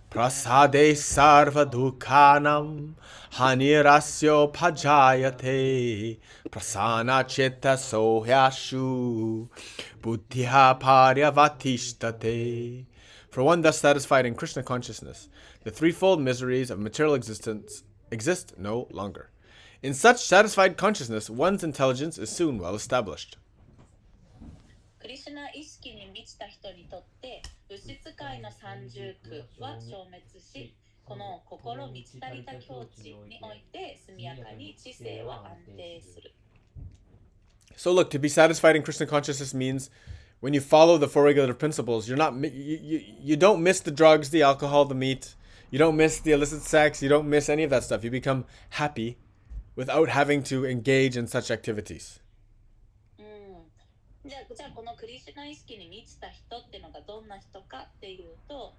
Prasade sarva dukhanam hanirasyo pajayate prasana chitta sohyashu buddhiha paryavatishtate. For one thus satisfied in Krishna consciousness, the threefold miseries of material existence exist no longer. In such satisfied consciousness, one's intelligence is soon well established. クリシュナ意識に満ちた人にとって物質界の三重苦は消滅し、この心満ち足りた境地において速やかに知性は安定する。So look, to be satisfied in Krishna consciousness means when you follow the 4 regulative principles, you don't miss the drugs, the alcohol, the meat. You don't miss the illicit sex. You don't miss any of that stuff. You become happy without having to engage in such activities. じゃあこのクリシュナ意識に満ちた人っていうのがどんな人かっていうと、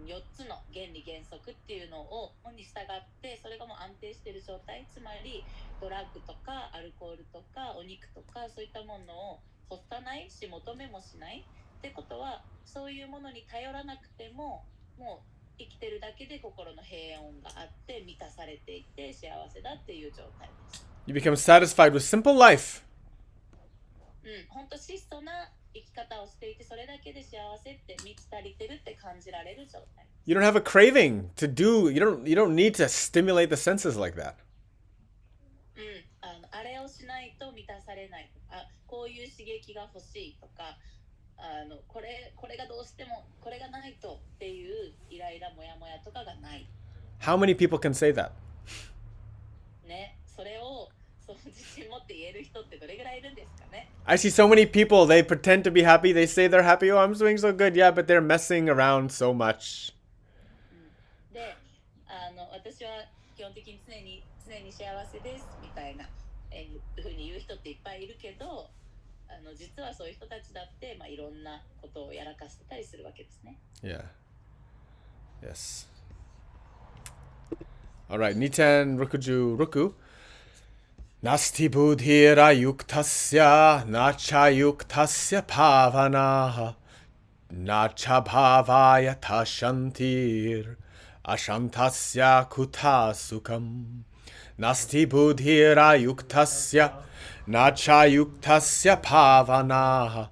4つの原理原則っていうのをに従ってそれがもう安定している状態、つまりドラッグとかアルコールとかお肉とかそういったものを欲さないし求めもしないってことは、そういうものに頼らなくてももう生きてるだけで心の平穏があって満たされていて幸せだっていう状態です。You become satisfied with simple life. 本当質素な生き方をしていて、それだけで幸せって満ち足りてるって感じられる状態。You don't have a craving to do. You don't need to stimulate the senses like that. あれをしないと満たされない。こういう刺激が欲しいとか、これがどうしてもこれがないとっていうイライラモヤモヤとかがない。How many people can say that? ね、それを自信持って言える人ってどれぐらいいるんですかね。I see so many people, they pretend to be happy, they say they're happy, oh, I'm doing so good, yeah, but they're messing around so much. で、私は基本的に常に幸せですみたいなふうに言う人っていっぱいいるけど、実はそういう人たちだって、いろんなことをやらかしてたりするわけですね。Yeah. Yes. Alright, Niten Rukuju Ruku. Nasti buddhira yuktasya nacha yuktasya pavanaha nacha bhavaya tashantir ashantasya kuta sukam. Nasti buddhira yuktasya nacha yuktasya pavanaha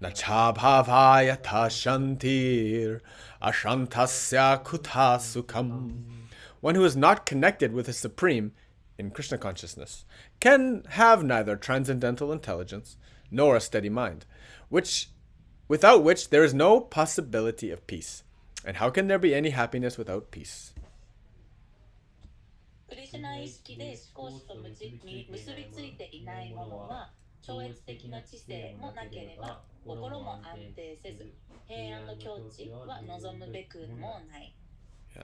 nacha bhavaya tashantir ashantasya kuta sukam. One who is not connected with the Supreme in Krishna consciousness can have neither transcendental intelligence nor a steady mind, without which there is no possibility of peace. And how can there be any happiness without peace? クリシュナ意識で思考主と結びついていないものは超越的な知性もなければ心も安定せず平安の境地は望むべくもない。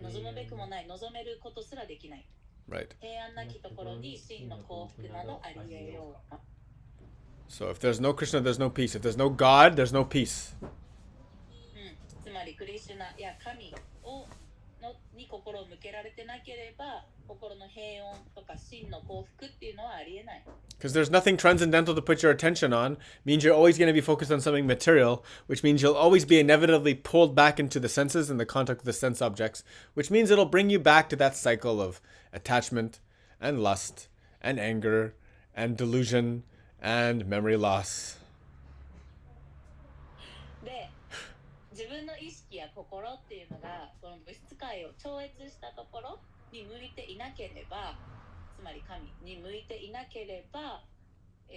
望むべくもない、望めることすらできない。Right. 平安なきところに真の幸福などあり得よう。So if there's no Krishna, there's no peace. If there's no God, there's no peace. つまりクリシュナや神に心を向けられてなければ心の平穏とか真の幸福っていうのはありえない。Because there's nothing transcendental to put your attention on, means you're always going to be focused on something material, which means you'll always be inevitably pulled back into the senses and the contact with the sense objects, which means it'll bring you back to that cycle of attachment and lust and anger and delusion and memory loss. で、自分の意識や心っていうのがこの物質界を超越したところに向いていなければ、つまり神に向いていなければ、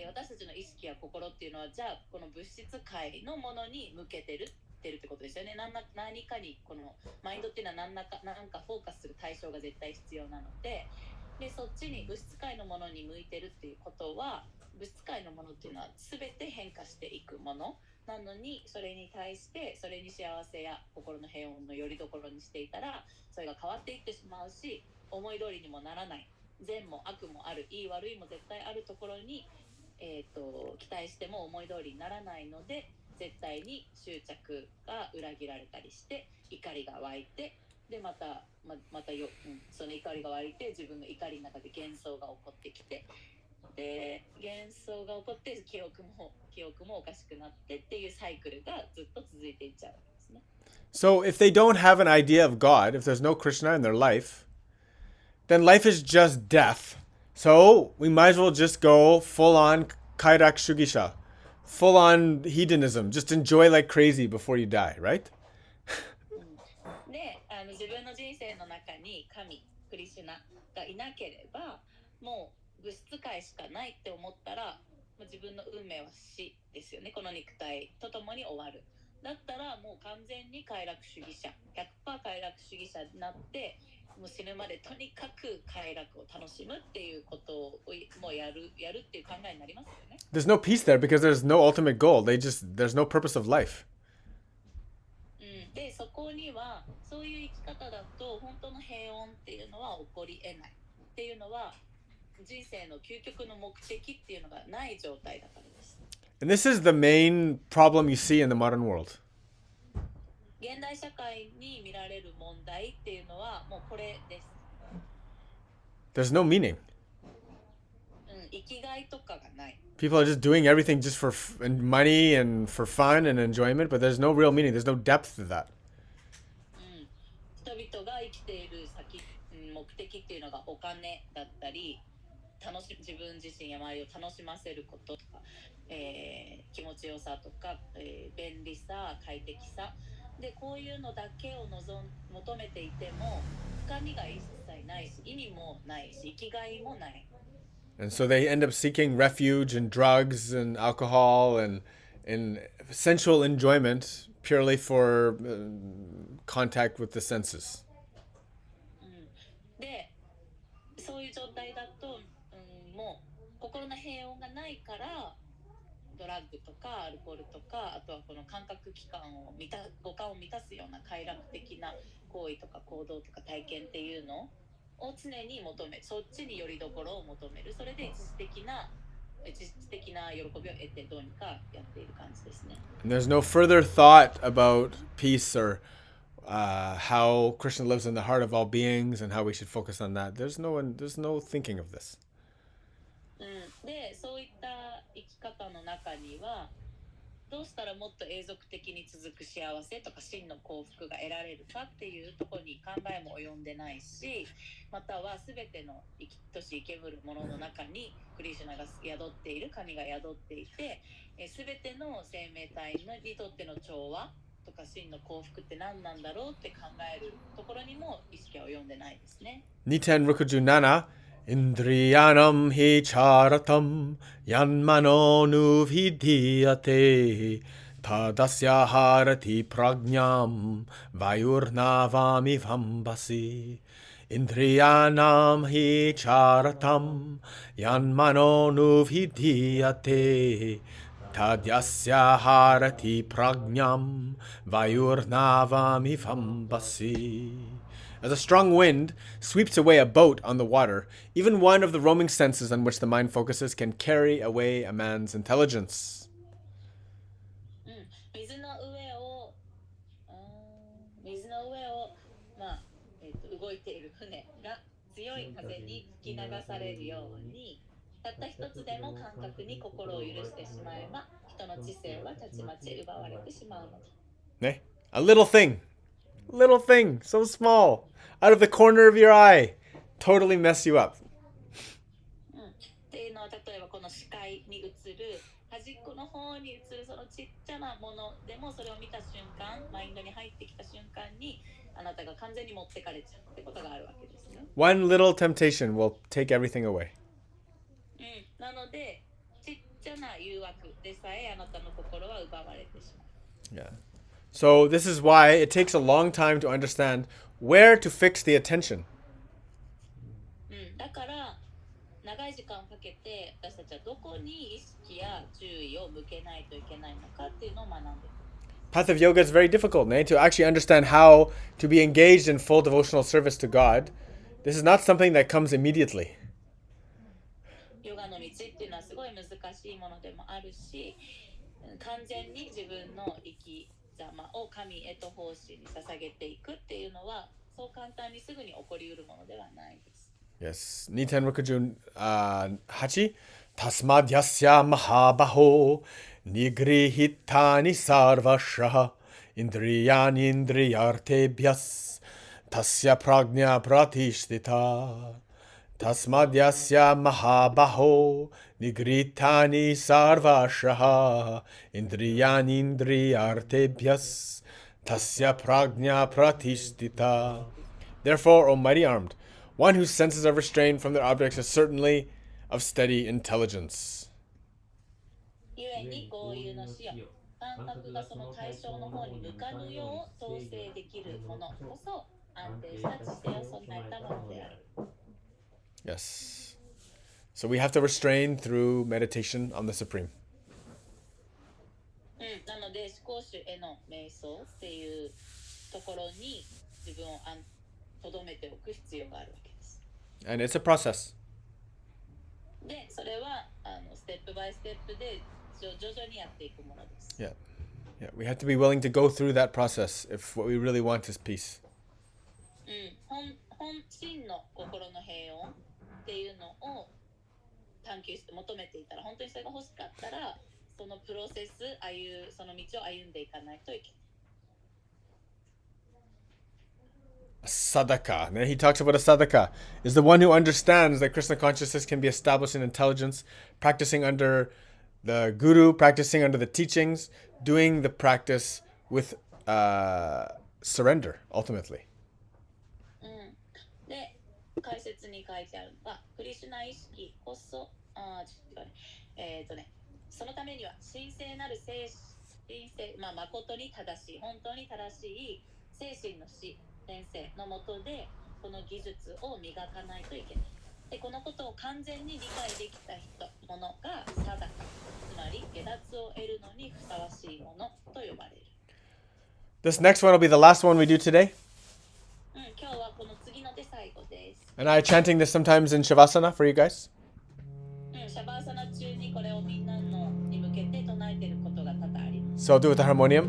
私たちの意識や心っていうのはじゃあこの物質界のものに向けてるってことですよね。何かにこのマインドっていうのは何かフォーカスする対象が絶対必要なので、そっちに物質界のものに向いてるっていうことは物質界のものっていうのは全て変化していくものなのに、それに対してそれに幸せや心の平穏の拠り所にしていたらそれが変わっていってしまうし、思い通りにもならない。善も悪もある、いい悪いも絶対あるところに、期待しても思い通りにならないので、絶対に執着が裏切られたりして怒りが湧いて、でまたその怒りが湧いて自分の怒りの中で幻想が起こってきて、で幻想が起こって記憶もおかしくなってっていうサイクルがずっと続いていっちゃうわけですね。So if they don't have an idea of God, if there's no Krishna in their life, then life is just death. So we might as well just go full on Kairak Shugisha, full on hedonism, just enjoy like crazy before you die, right? で、自分の人生の中に神、クリシュナがいなければ、もう物質界しかないって思ったら、自分の運命は死ですよね。この肉体とともに終わる。だったらもう完全に快楽主義者、100% 快楽主義者になって、もう死ぬまでとにかく快楽を楽しむっていうことをもうやるっていう考えになりますよね。There's no peace there because there's no ultimate goal. There's no purpose of life. で、そこにはそういう生き方だと本当の平穏っていうのは起こり得ないっていうのは人生の究極の目的っていうのがない状態だからです。And this is the main problem you see in the modern world. 現代社会に見られる問題っていうのはもうこれです。There's no meaning. 生きがいとかがない。People are just doing everything just for money and for fun and enjoyment, but there's no real meaning. There's no depth to that. 人々が生きている目的っていうのがお金だったり、自分自身や周りを楽しませることとか、気持ちよさとか、便利さ、快適さで、こういうのだけを求めていても深みが一切ないし、意味もないし、生きがいもない。And so they end up seeking refuge in drugs and alcohol and sensual enjoyment purely for contact with the senses. で、そういう状態だと、もう心の平穏がないからドラッグとかアルコールとか、あとはこの感覚器官を五感を満たすような快楽的な行為とか行動とか体験っていうのを常に求め、そっちによりどころを求める。それで一時的な喜びを得てどうにかやっている感じですね。And there's no further thought about peace or how Krishna lives in the heart of all beings and how we should focus on that. There's no thinking of this. で、そういった生き方の中には、どうしたらもっと永続的に続く幸せとか真の幸福が得られるかっていうところに考えも及んでないし、または全ての生きとし生けぶるものの中にクリシュナが宿っている、神が宿っていて、全ての生命体にとっての調和とか真の幸福って何なんだろうって考えるところにも意識は及んでないですね。Niten Rukujunana Indriyanam hi charatam yanmano nuvidhiyate tadasya harati pragnam vayurnavami vambasi. Indriyanam hi charatam yanmano nuvidhiyate tadasya harati pragnam vayurnavami vambasi. As a strong wind sweeps away a boat on the water, even one of the roaming senses on which the mind focuses can carry away a man's intelligence. 水の上を、動いている船が強い風に吹き流されるように、たった一つでも感覚に心を許してしまえば、人の知性はたちまち奪われてしまうのだ。Ne? A little thing, so small, out of the corner of your eye, totally mess you up. っていうのは、例えばこの視界に映る端っこの方に映るそのちっちゃなものでも、それを見た瞬間、マインドに入ってきた瞬間に、あなたが完全に持ってかれちゃうってことがあるわけですね。One little temptation will take everything away. なので、ちっちゃな誘惑でさえあなたの心は奪われてしまう。Yeah. So this is why it takes a long time to understand where to fix the attention. だから長い時間をかけて私たちはどこに意識や注意を向けないといけないのかっていうのを学んでいく。Path of yoga is very difficult, to actually understand how to be engaged in full devotional service to God. This is not something that comes immediately. ヨガの道っていうのはすごい難しいものでもあるし、完全に自分の生き様を神へと奉仕に捧げていくっていうのはそう簡単にすぐに起こりうるものではないです。Yes. Niten Rukujun Hachi. Tasmadyasya mahabaho nigrihitani sarvashaha indriyani indriyartebhyas tasya pragnya pratishtita. Tasmadyasya mahabaho nigrihitani sarvashaha indriyani indriyartebhyas tasya pragnya pratishtita. Therefore, O mighty armed, one whose senses are restrained from their objects is certainly of steady intelligence. 故に豪遊の死よ、感覚がその対象の方に向かぬよう統制できるものこそ安定した知性を備えたものである。Yes. So we have to restrain through meditation on the Supreme. なので思考主への瞑想っていうところに自分を留めておく必要があるわけです。And it's a process. で、それはステップバイステップで徐々にやっていくものです。Yeah. Yeah. We have to be willing to go through that process if what we really want is peace. 本真の心の平穏っていうのを探求して求めていたら、本当にそれが欲しかったら、そのプロセス、その道を歩んでいかないといけない。Sadhaka. He talks about a sadhaka is the one who understands that Krishna consciousness can be established in intelligence, practicing under the guru, practicing under the teachings, doing the practice with surrender, ultimately. で、解説に書いてあるのが、クリシュナ意識こそ、違うね、そのためには神聖なる誠に正しい、本当に正しい精神の師、先生のもとで、この技術を磨かないといけない。で、このことを完全に理解できたものがサダカ、つまり下脱を得るのにふさわしいものと呼ばれる。This next one will be the last one we do today. 今日はこの次ので最後です。And I chanting this sometimes in Shavasana for you guys. シャバーサナ中にこれをみんなのに向けて唱えていることが多々あります。So I'll do it with the harmonium.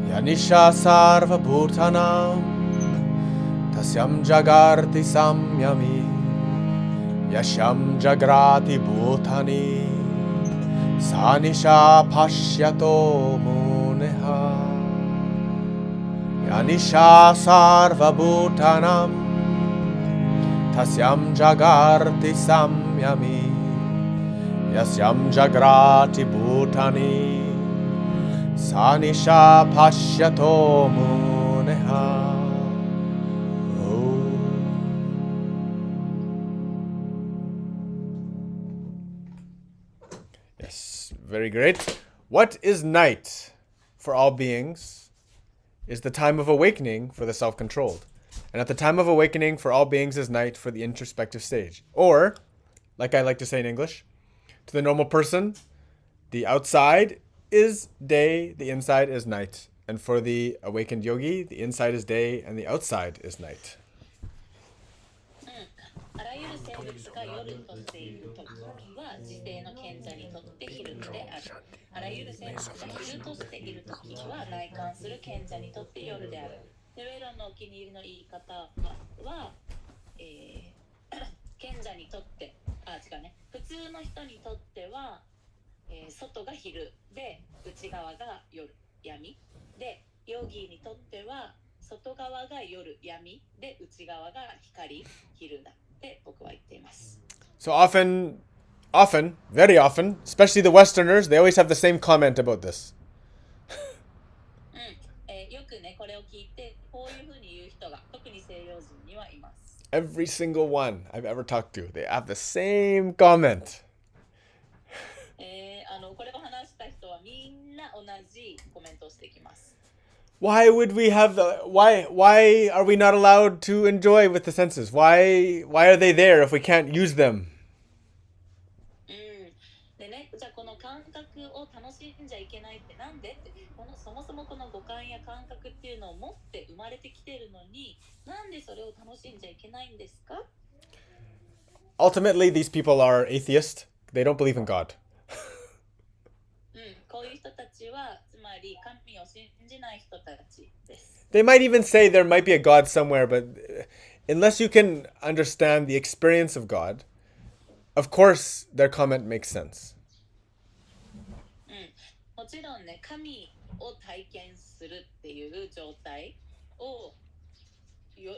Yanisha sarva bhutanam tasyam jagarti samyami yasham jagrati bhutani sanisha pashyato muneha Yanisha sarva bhutanam tasyam jagarti samyami yasyam jagrati bhutani sanisha pashyato muneha. Yes, very great. What is night for all beings is the time of awakening for the self-controlled. And at the time of awakening for all beings is night for the introspective stage. Or, like I like to say in English, to the normal person, the outside is day, the inside is night. And for the awakened yogi, the inside is day and the outside is night. あらゆる生物が夜としている時は自性の賢者にとって昼である。あらゆる生物が昼としている時は内観する賢者にとって夜である。で、ウェロンのお気に入りの言い方は、賢者にとって、違うね。普通の人にとっては、外が昼で内側が夜、闇。で、ヨギにとっては外側が夜、闇で内側が光、昼だ。So very often, especially the Westerners, they always have the same comment about this. Every single one I've ever talked to, they have the same comment. Why would we have why are we not allowed to enjoy with the senses? Why are they there if we can't use them? でね、じゃあこの感覚を楽しんじゃいけないってなんでって、そもそもこの五感や感覚っていうのを持って生まれてきてるのに、なんでそれを楽しんじゃいけないんですか? Ultimately, these people are atheist. They don't believe in God. こういう人たちはつまり神を信じない人たちです。They might even say there might be a God somewhere, but unless you can understand the experience of God, of course their comment makes sense. もちろんね、神を体験するっていう状態を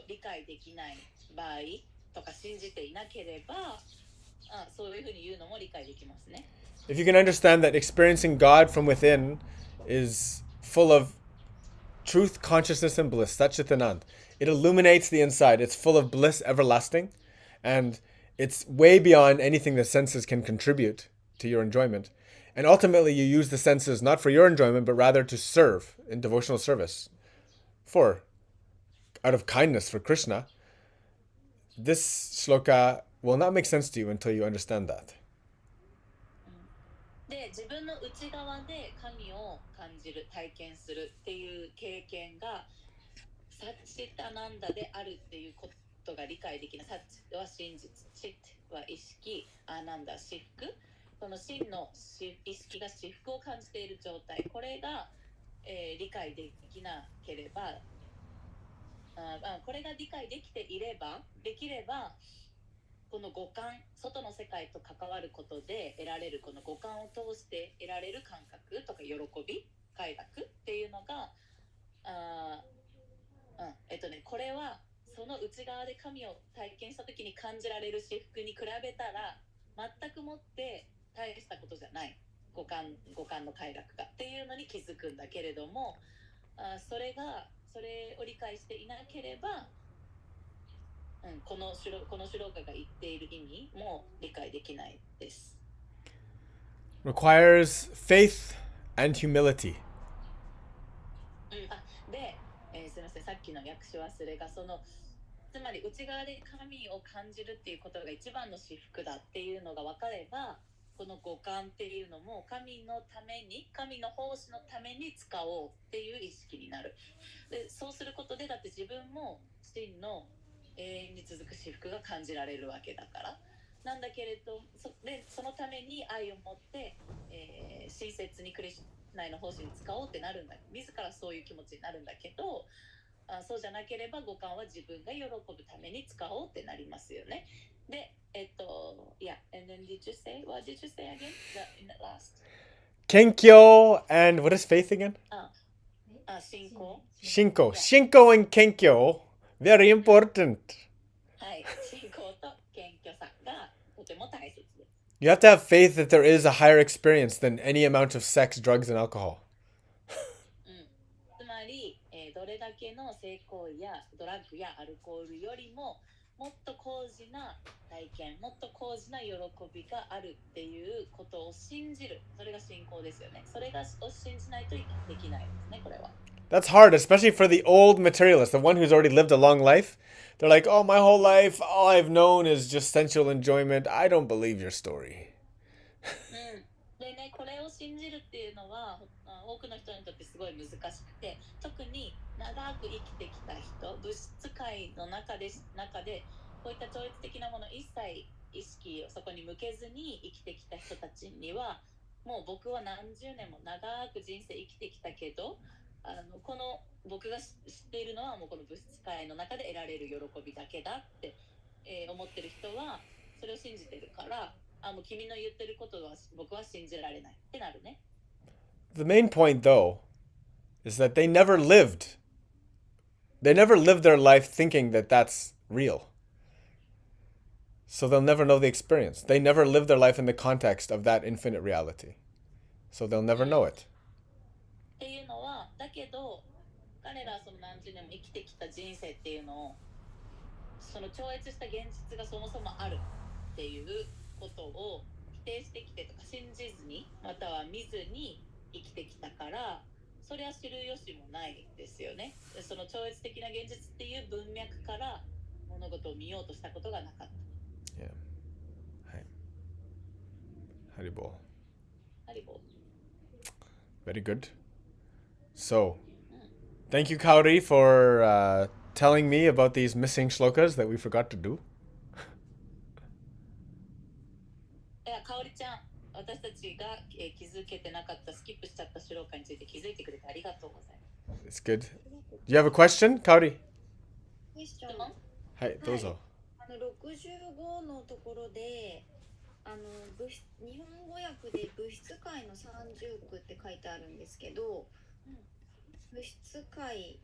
理解できない場合とか信じていなければ、そういうふうに言うのも理解できますね。If you can understand that experiencing God from within is full of truth, consciousness, and bliss, Satchitanand. It illuminates the inside. It's full of bliss everlasting. And it's way beyond anything the senses can contribute to your enjoyment. And ultimately, you use the senses not for your enjoyment, but rather to serve in devotional service. Out of kindness for Krishna. This shloka will not make sense to you until you understand that. で、自分の内側で神を感じる、体験するっていう経験がサッチタナンダであるっていうことが理解できない。サッチは真実、チッは意識、アナンダ至福。この真の意識が至福を感じている状態、これが、理解できなければ、これが理解できていれば、できれば、この五感、外の世界と関わることで得られるこの五感を通して得られる感覚とか喜び、快楽っていうのが、これはその内側で神を体験した時に感じられる至福に比べたら全くもって大したことじゃない、五感の快楽がっていうのに気づくんだけれども、それを理解していなければ、このシュローカが言っている意味も理解できないです。Requires faith and humility. で、すみません、さっきの訳し忘れがつまり内側で神を感じるっていうことが一番の至福だっていうのが分かれば、この五感っていうのも神のために、神の奉仕のために使おうっていう意識になる。でそうすることで、だって自分も真の永遠に続く至福が感じられるわけだからなんだけれど、そのために愛を持って、親切にクリスナイの奉仕に使おうってなるんだ。自らそういう気持ちになるんだけど、そうじゃなければ五感は自分が喜ぶために使おうってなりますよね。で、yeah, and then what did you say again? In the last? Kenkyo and what is faith again? 信仰。Shinko. Shinko and Kenkyo. Very important. はい、信仰と謙虚さがとても大切です。You have to have faith that there is a higher experience than any amount of sex, drugs, and alcohol. つまり、どれだけの性行為やドラッグやアルコールよりももっと高次な体験、もっと高次な喜びがあるっていうことを信じる。それが信仰ですよね。それを信じないとできないですね、これは。That's hard, especially for the old materialist, the one who's already lived a long life. They're like, oh, my whole life, all I've known is just sensual enjoyment. I don't believe your story. でね、これを信じるっていうのは多くの人にとってすごい難しくて、特に長く生きてきた人、物質界の中でこういった超越的なもの一切意識をそこに向けずに生きてきた人たちには、もう僕は何十年も長く人生生きてきたけど、この僕が知っているのはもうこの物質界の中で得られる喜びだけだって、思ってる人はそれを信じてるから、もう君の言ってることは僕は信じられないってなるね。The main point, though, is that they never lived their life thinking that that's real. So they'll never know the experience. They never lived their life in the context of that infinite reality. So they'll never know it. っていうのは、だけど彼らはその何十年も生きてきた人生っていうのを、その超越した現実がそもそもあるっていうことを否定してきてとか信じずに、または見ずに生きてきたから、それは知る由もないですよね。その超越的な現実っていう文脈から物事を見ようとしたことがなかった。Yeah. Hi. Haribol. Very good. So, thank you, Kaori, for telling me about these missing shlokas that we forgot to do. かおりちゃん、私たちが気づけてなかったスキップしちゃったシュローカについて気づいてくれてありがとうございます。It's good. Do you have a question, Kaori? はい、どうぞ。65のところで日本語訳で物質界の三重苦って書いてあるんですけど、物質界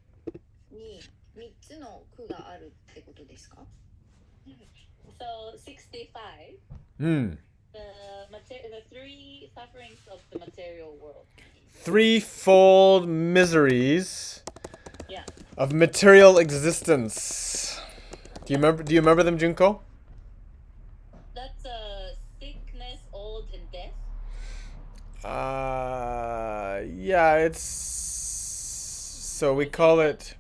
に3つの苦があるってことですか？ So 65. The three sufferings of the material world. Threefold miseries of material existence. Do you remember them, Junko? That's sickness, old, and death. Yeah, it's so we call it.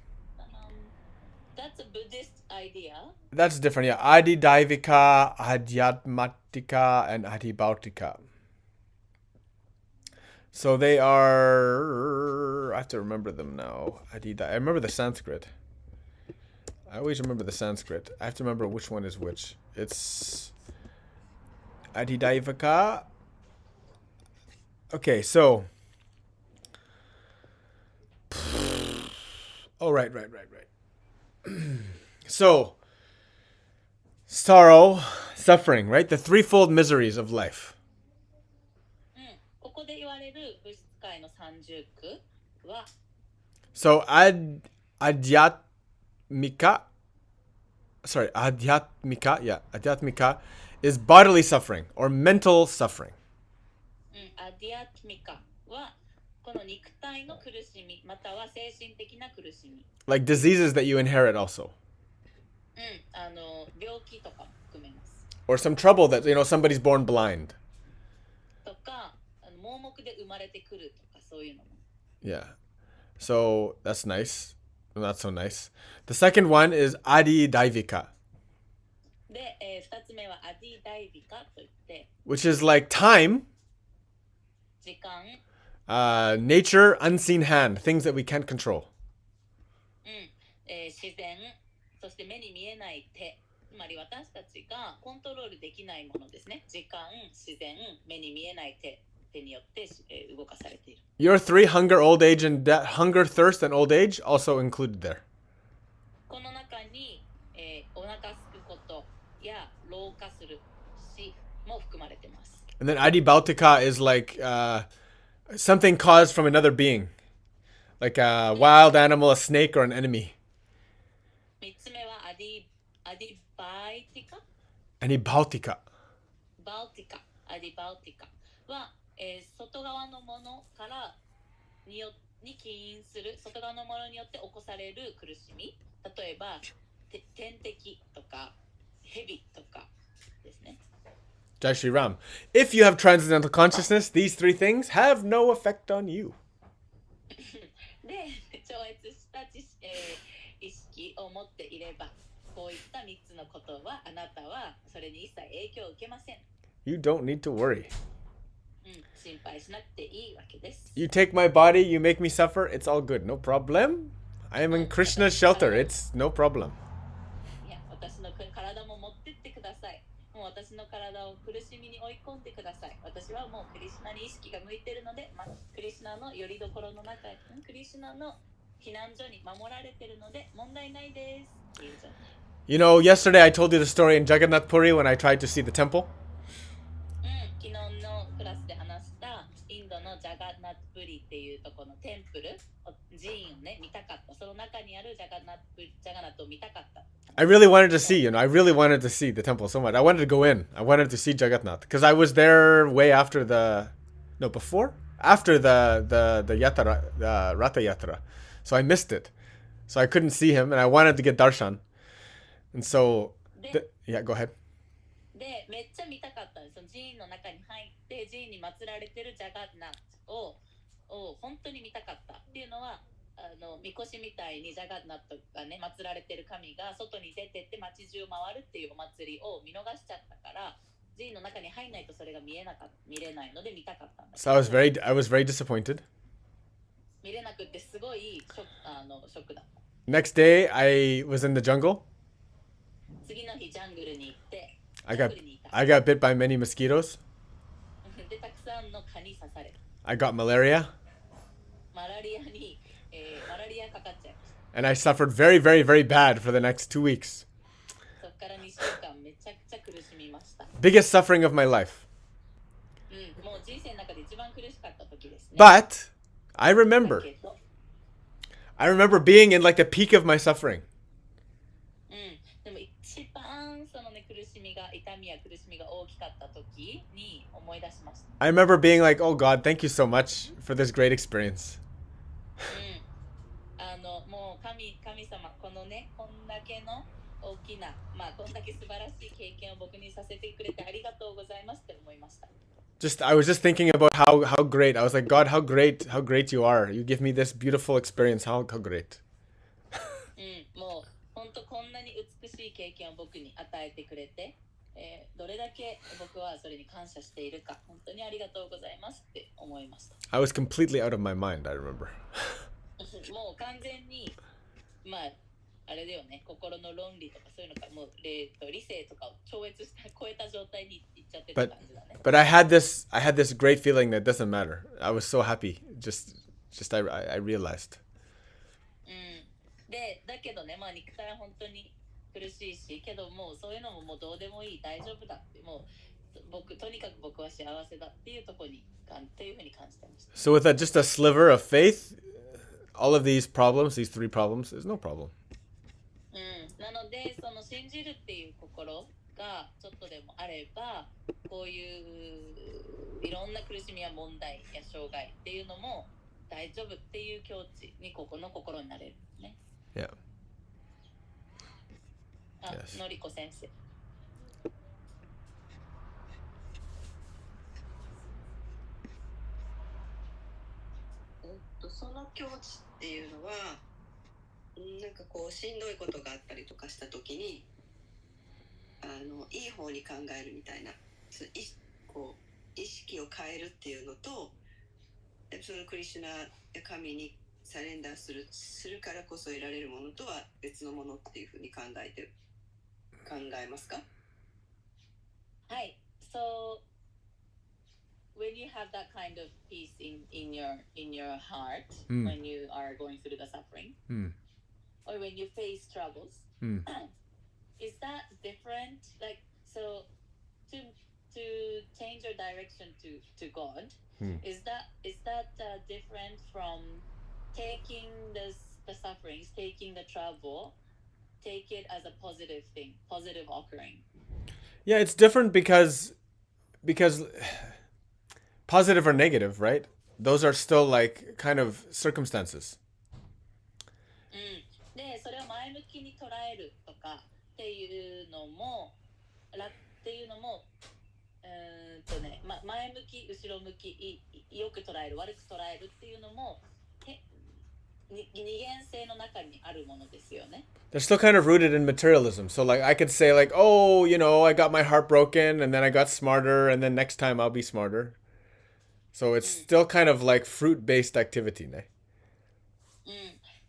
That's a Buddhist idea. That's different, yeah. Adidaivika, Adhyatmatika, and Adhibautika. So they are. I have to remember them now. I remember the Sanskrit. I always remember the Sanskrit. I have to remember which one is which. It's Adidaivaka. Okay, so. Oh, right. So, sorrow, suffering, right? The threefold miseries of life. ここで言われる物質界の三重苦は So, Adhyatmika sorry, adhyatmika, yeah, adhyatmika is bodily suffering or mental suffering. アディアトミカはこの肉体の苦しみまたは精神的な苦しみ。Like diseases that you inherit also. 病気とかも含めます。Or some trouble that, somebody's born blind. とか、盲目で生まれてくるとかそういうのも。Yeah. So that's nice. Not so nice. The second one is adi daivika. で、2つ目はアディダイビカといって、which is like time, 時間、nature, unseen hand, things that we can't control. 自然、そして目に見えない手、つまり私たちがコントロールできないものですね。時間、自然、目に見えない手によって、動かされている。Your three, hunger, old age, and hunger, thirst, and old age also included there. この中に、お腹すくことや老化する死も含まれています。And then adi bautika is like something caused from another being. Like a wild animal, a snake, or an enemy. 3つ目はアディバイティカ Adi bautika. アディバウティカは、外側のものからに起因する外側のものによって起こされる苦しみ、例えば天敵とか蛇とかですね。Jai Shri Ram. If you have transcendental consciousness, these three things have no effect on you. で、超越した意識を持っていれば、こういった3つのことはあなたはそれに一切影響を受けません。You don't need to worry. 心配しなくていいわけです。You take my body, you make me suffer, it's all good. No problem. I am in Krishna's shelter. It's no problem. いや、私の体も持ってってください。もう私の体を苦しみに追い込んでください。私はもうクリシュナに意識が向いているので、クリシュナの拠り所の中、クリシュナの避難所に守られているので問題ないです。You know, yesterday I told you the story in Jagannath Puri when I tried to see the temple. 昨日のクラスで話したインドのジャガナップリっていうところのテンプル、寺院をね見たかった。その中にあるジャガナットを見たかった。I really wanted to see, I really wanted to see the temple so much. I wanted to go in. I wanted to see Jagannath because I was there way after after the yatra, the Ratha Yatra. So I missed it. So I couldn't see him and I wanted to get darshan. And so, yeah, go ahead. で、めっちゃ見たかったんです。その寺院の中に入って寺院に祀られてるジャガナットを本当に見たかったっていうのは、みこしみたいにジャガナットがね祀られてる神が外に出てって街中回るっていうお祭りを見逃しちゃったから、寺院の中に入んないとそれが見れないので見たかったんだけど。So I was very disappointed. 見れなくってすごいショックだった。Next day, I was in the jungle. 次の日ジャングルに行って。I got bit by many mosquitoes. でたくさんの蚊に刺され。I got malaria. マラリアかかっちゃいました。And I suffered very, very, very bad for the next 2 weeks. そっから2週間めちゃくちゃ苦しみました。Biggest suffering of my life. もう人生の中で一番苦しかった時ですね。But I remember being in like the peak of my suffering. でも一番そのね痛みや苦しみが大きかった時に思い出しました。I remember being like, "Oh God, thank you so much for this great experience." もう神様このねこんだけの大きなこんだけ素晴らしい経験を僕にさせてくれてありがとうございますって思いました。I was just thinking about how great. I was like, God, how great you are. You give me this beautiful experience. How great. もう本当こんなに美しい経験を僕に与えてくれて、どれだけ僕はそれに感謝しているか本当にありがとうございますって思いました。I was completely out of my mind, I remember. もう完全にあれだよね、心の論理とかそういうのがもう理性とかを超越した超えた状態にいっちゃってた感じだね。But I had this great feeling that doesn't matter. I was so happy. I realized. でだけどね、肉体は本当に苦しいし、けどもうそういうのももうどうでもいい、大丈夫だって、もうとにかく僕は幸せだっていうところにっていうふうに感じてました。So with just a sliver of faith, all of these 3 problems is no problem. なののでその信じるっていう心がちょっとでもあれば、こういういろんな苦しみや問題や障害っていうのも大丈夫っていう境地にここの心になれるね。Yeah. あ、Yes. のりこ先生。その境地っていうのは、なんかこうしんどいことがあったりとかした時に、いい方に考えるみたいな、こう意識を変えるっていうのと、そのクリシュナや神にサレンダーするからこそ得られるものとは別のものっていうふうに考えますか？はい。So when you have that kind of peace in your heart, when you are going through the suffering, or when you face troubles, is that different? Like, so to change your direction to God, is that different from taking the sufferings, taking the trouble, take it as a positive thing, positive occurring? Yeah, it's different because positive or negative, right? Those are still like kind of circumstances. で、それを前向きに捉えるとかっていうのも、前向き、後ろ向き、よく捉える、悪く捉えるっていうのも、二元性の中にあるものですよね。They're still kind of rooted in materialism. So like I could say like, oh, I got my heart broken and then I got smarter and then next time I'll be smarter. So it's still kind of like fruit-based activity ね。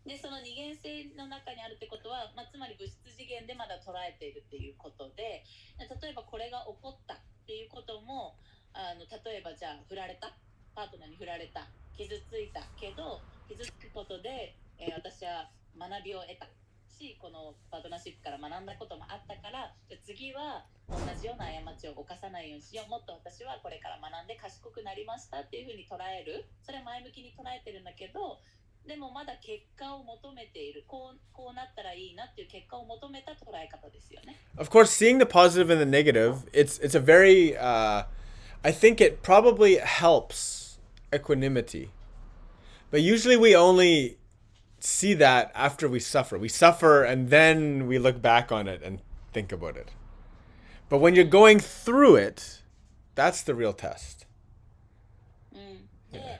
で、その二元性の中にあるってことは、つまり物質次元でまだ捉えているっていうことで、例えばこれが起こったっていうことも、例えばじゃあ振られた、パートナーに振られた、傷ついたけど、傷つくことで、私は学びを得たし、このパートナーシップから学んだこともあったから、次は同じような過ちを犯さないようにしよう、もっと私はこれから学んで賢くなりましたっていうふうに捉える、それは前向きに捉えてるんだけど、でもまだ結果を求めている、こうなったらいいなっていう結果を求めた捉え方ですよね。Of course, seeing the positive and the negative, it's a very, I think it probably helps equanimity. But usually we only see that after we suffer. We suffer and then we look back on it and think about it. But when you're going through it, that's the real test. で、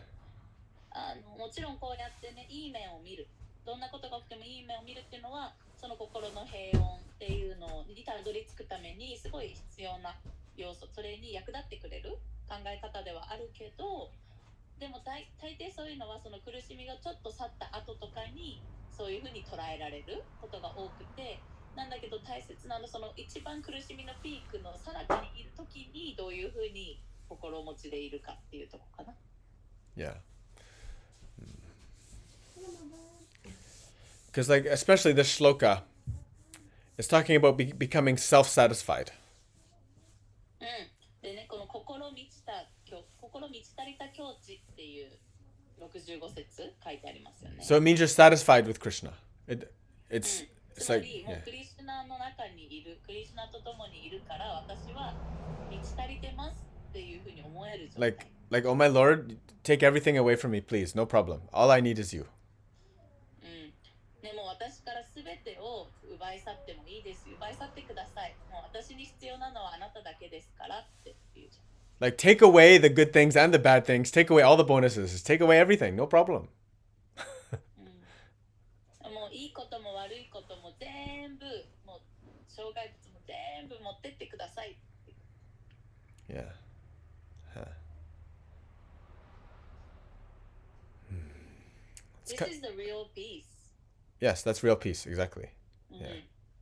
もちろんこうやってね、いい面を見る、どんなことが起きてもいい面を見るっていうのは、その心の平穏っていうのにたどり着くためにすごい必要な要素、それに役立ってくれる考え方ではあるけど、でも大抵そういうのはその苦しみがちょっと去った後とかにそういうふうに捉えられることが多くて、なんだけど大切なのその一番苦しみのピークの最中にいる時にどういうふうに心持ちでいるかっていうところかな。Yeah. Because like especially this shloka is talking about becoming self-satisfied. でね、この心満ち足りた境地っていう65節書いてありますよね。So it means you're satisfied with Krishna. It's つま like りもうクリシュナの中にいる、クリシュナと共にいるから私は満ち足りてますっていうふうに思える状態。like oh my Lord, take everything away from me, please. No problem. All I need is you. でも私からすべてを奪い去ってもいいです。奪い去ってください。もう私に必要なのはあなただけですからって言うじゃん。Like take away the good things and the bad things. Take away all the bonuses. Just take away everything. No problem. もういいことも悪いことも全部、もう障害物も全部持ってってください。Yeah. This is the real peace. Yes, that's real peace. Exactly.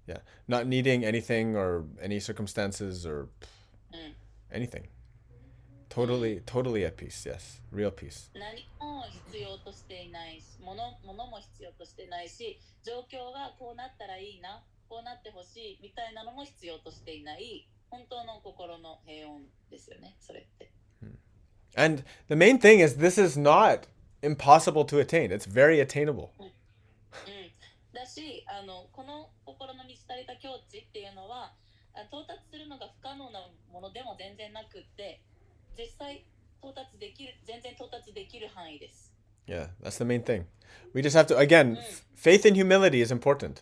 Yeah. Not needing anything or any circumstances or anything. Totally at peace. Yes. Real peace. 何も必要としていないし、物も必要としてないし、状況がこうなったらいいな、こうなってほしいみたいなのも必要としていない、本当の心の平穏ですよね、それって。And the main thing is this is not impossible to attain. It's very attainable. だし、この心の満ち足りた境地っていうのは到達するのが不可能なものでも全然なくって、実際全然到達できる範囲です。Yeah, that's the main thing. We just have to, again, faith and humility is important.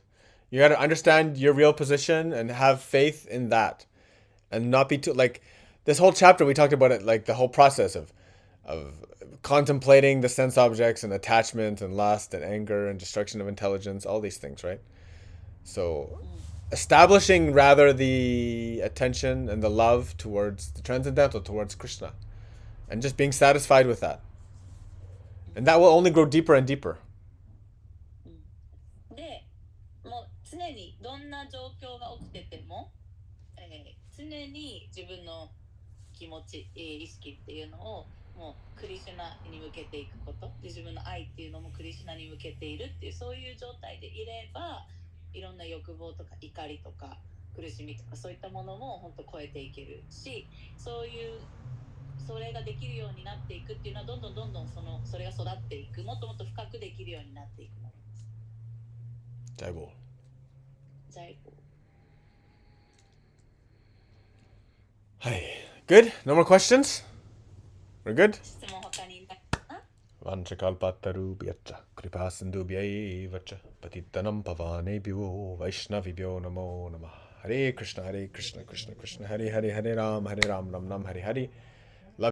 You got to understand your real position and have faith in that, and not be too like this whole chapter. We talked about it, like the whole process of contemplating the sense objects and attachment and lust and anger and destruction of intelligence, all these things, right? So establishing rather the attention and the love towards the transcendental, towards Krishna, and just being satisfied with that. And that will only grow deeper and deeper. で、もう常にどんな状況が起きてても、常に自分の気持ち、意識っていうのをもうクリシュナに向けていくこと、で自分の愛っていうのもクリシュナに向けているっていう、そういう状態でいれば、いろんな欲望とか怒りとか苦しみとかそういったものも本当超えていけるし、それができるようになっていくっていうのはどんどんそれが育っていく、もっともっと深くできるようになっていくものです。ジャイボー。ジャイボー。はい。Good? No more questions? We're good? 質問他にないかな。Vanchakalpatarubhyacha kripasindubhyaivacha patittanam pavanebhyo vaishnavibhyo namo namah. Hare Krishna, Krishna Krishna, Hare Hare, Hare Ram, Ram Ram, Hare Hare.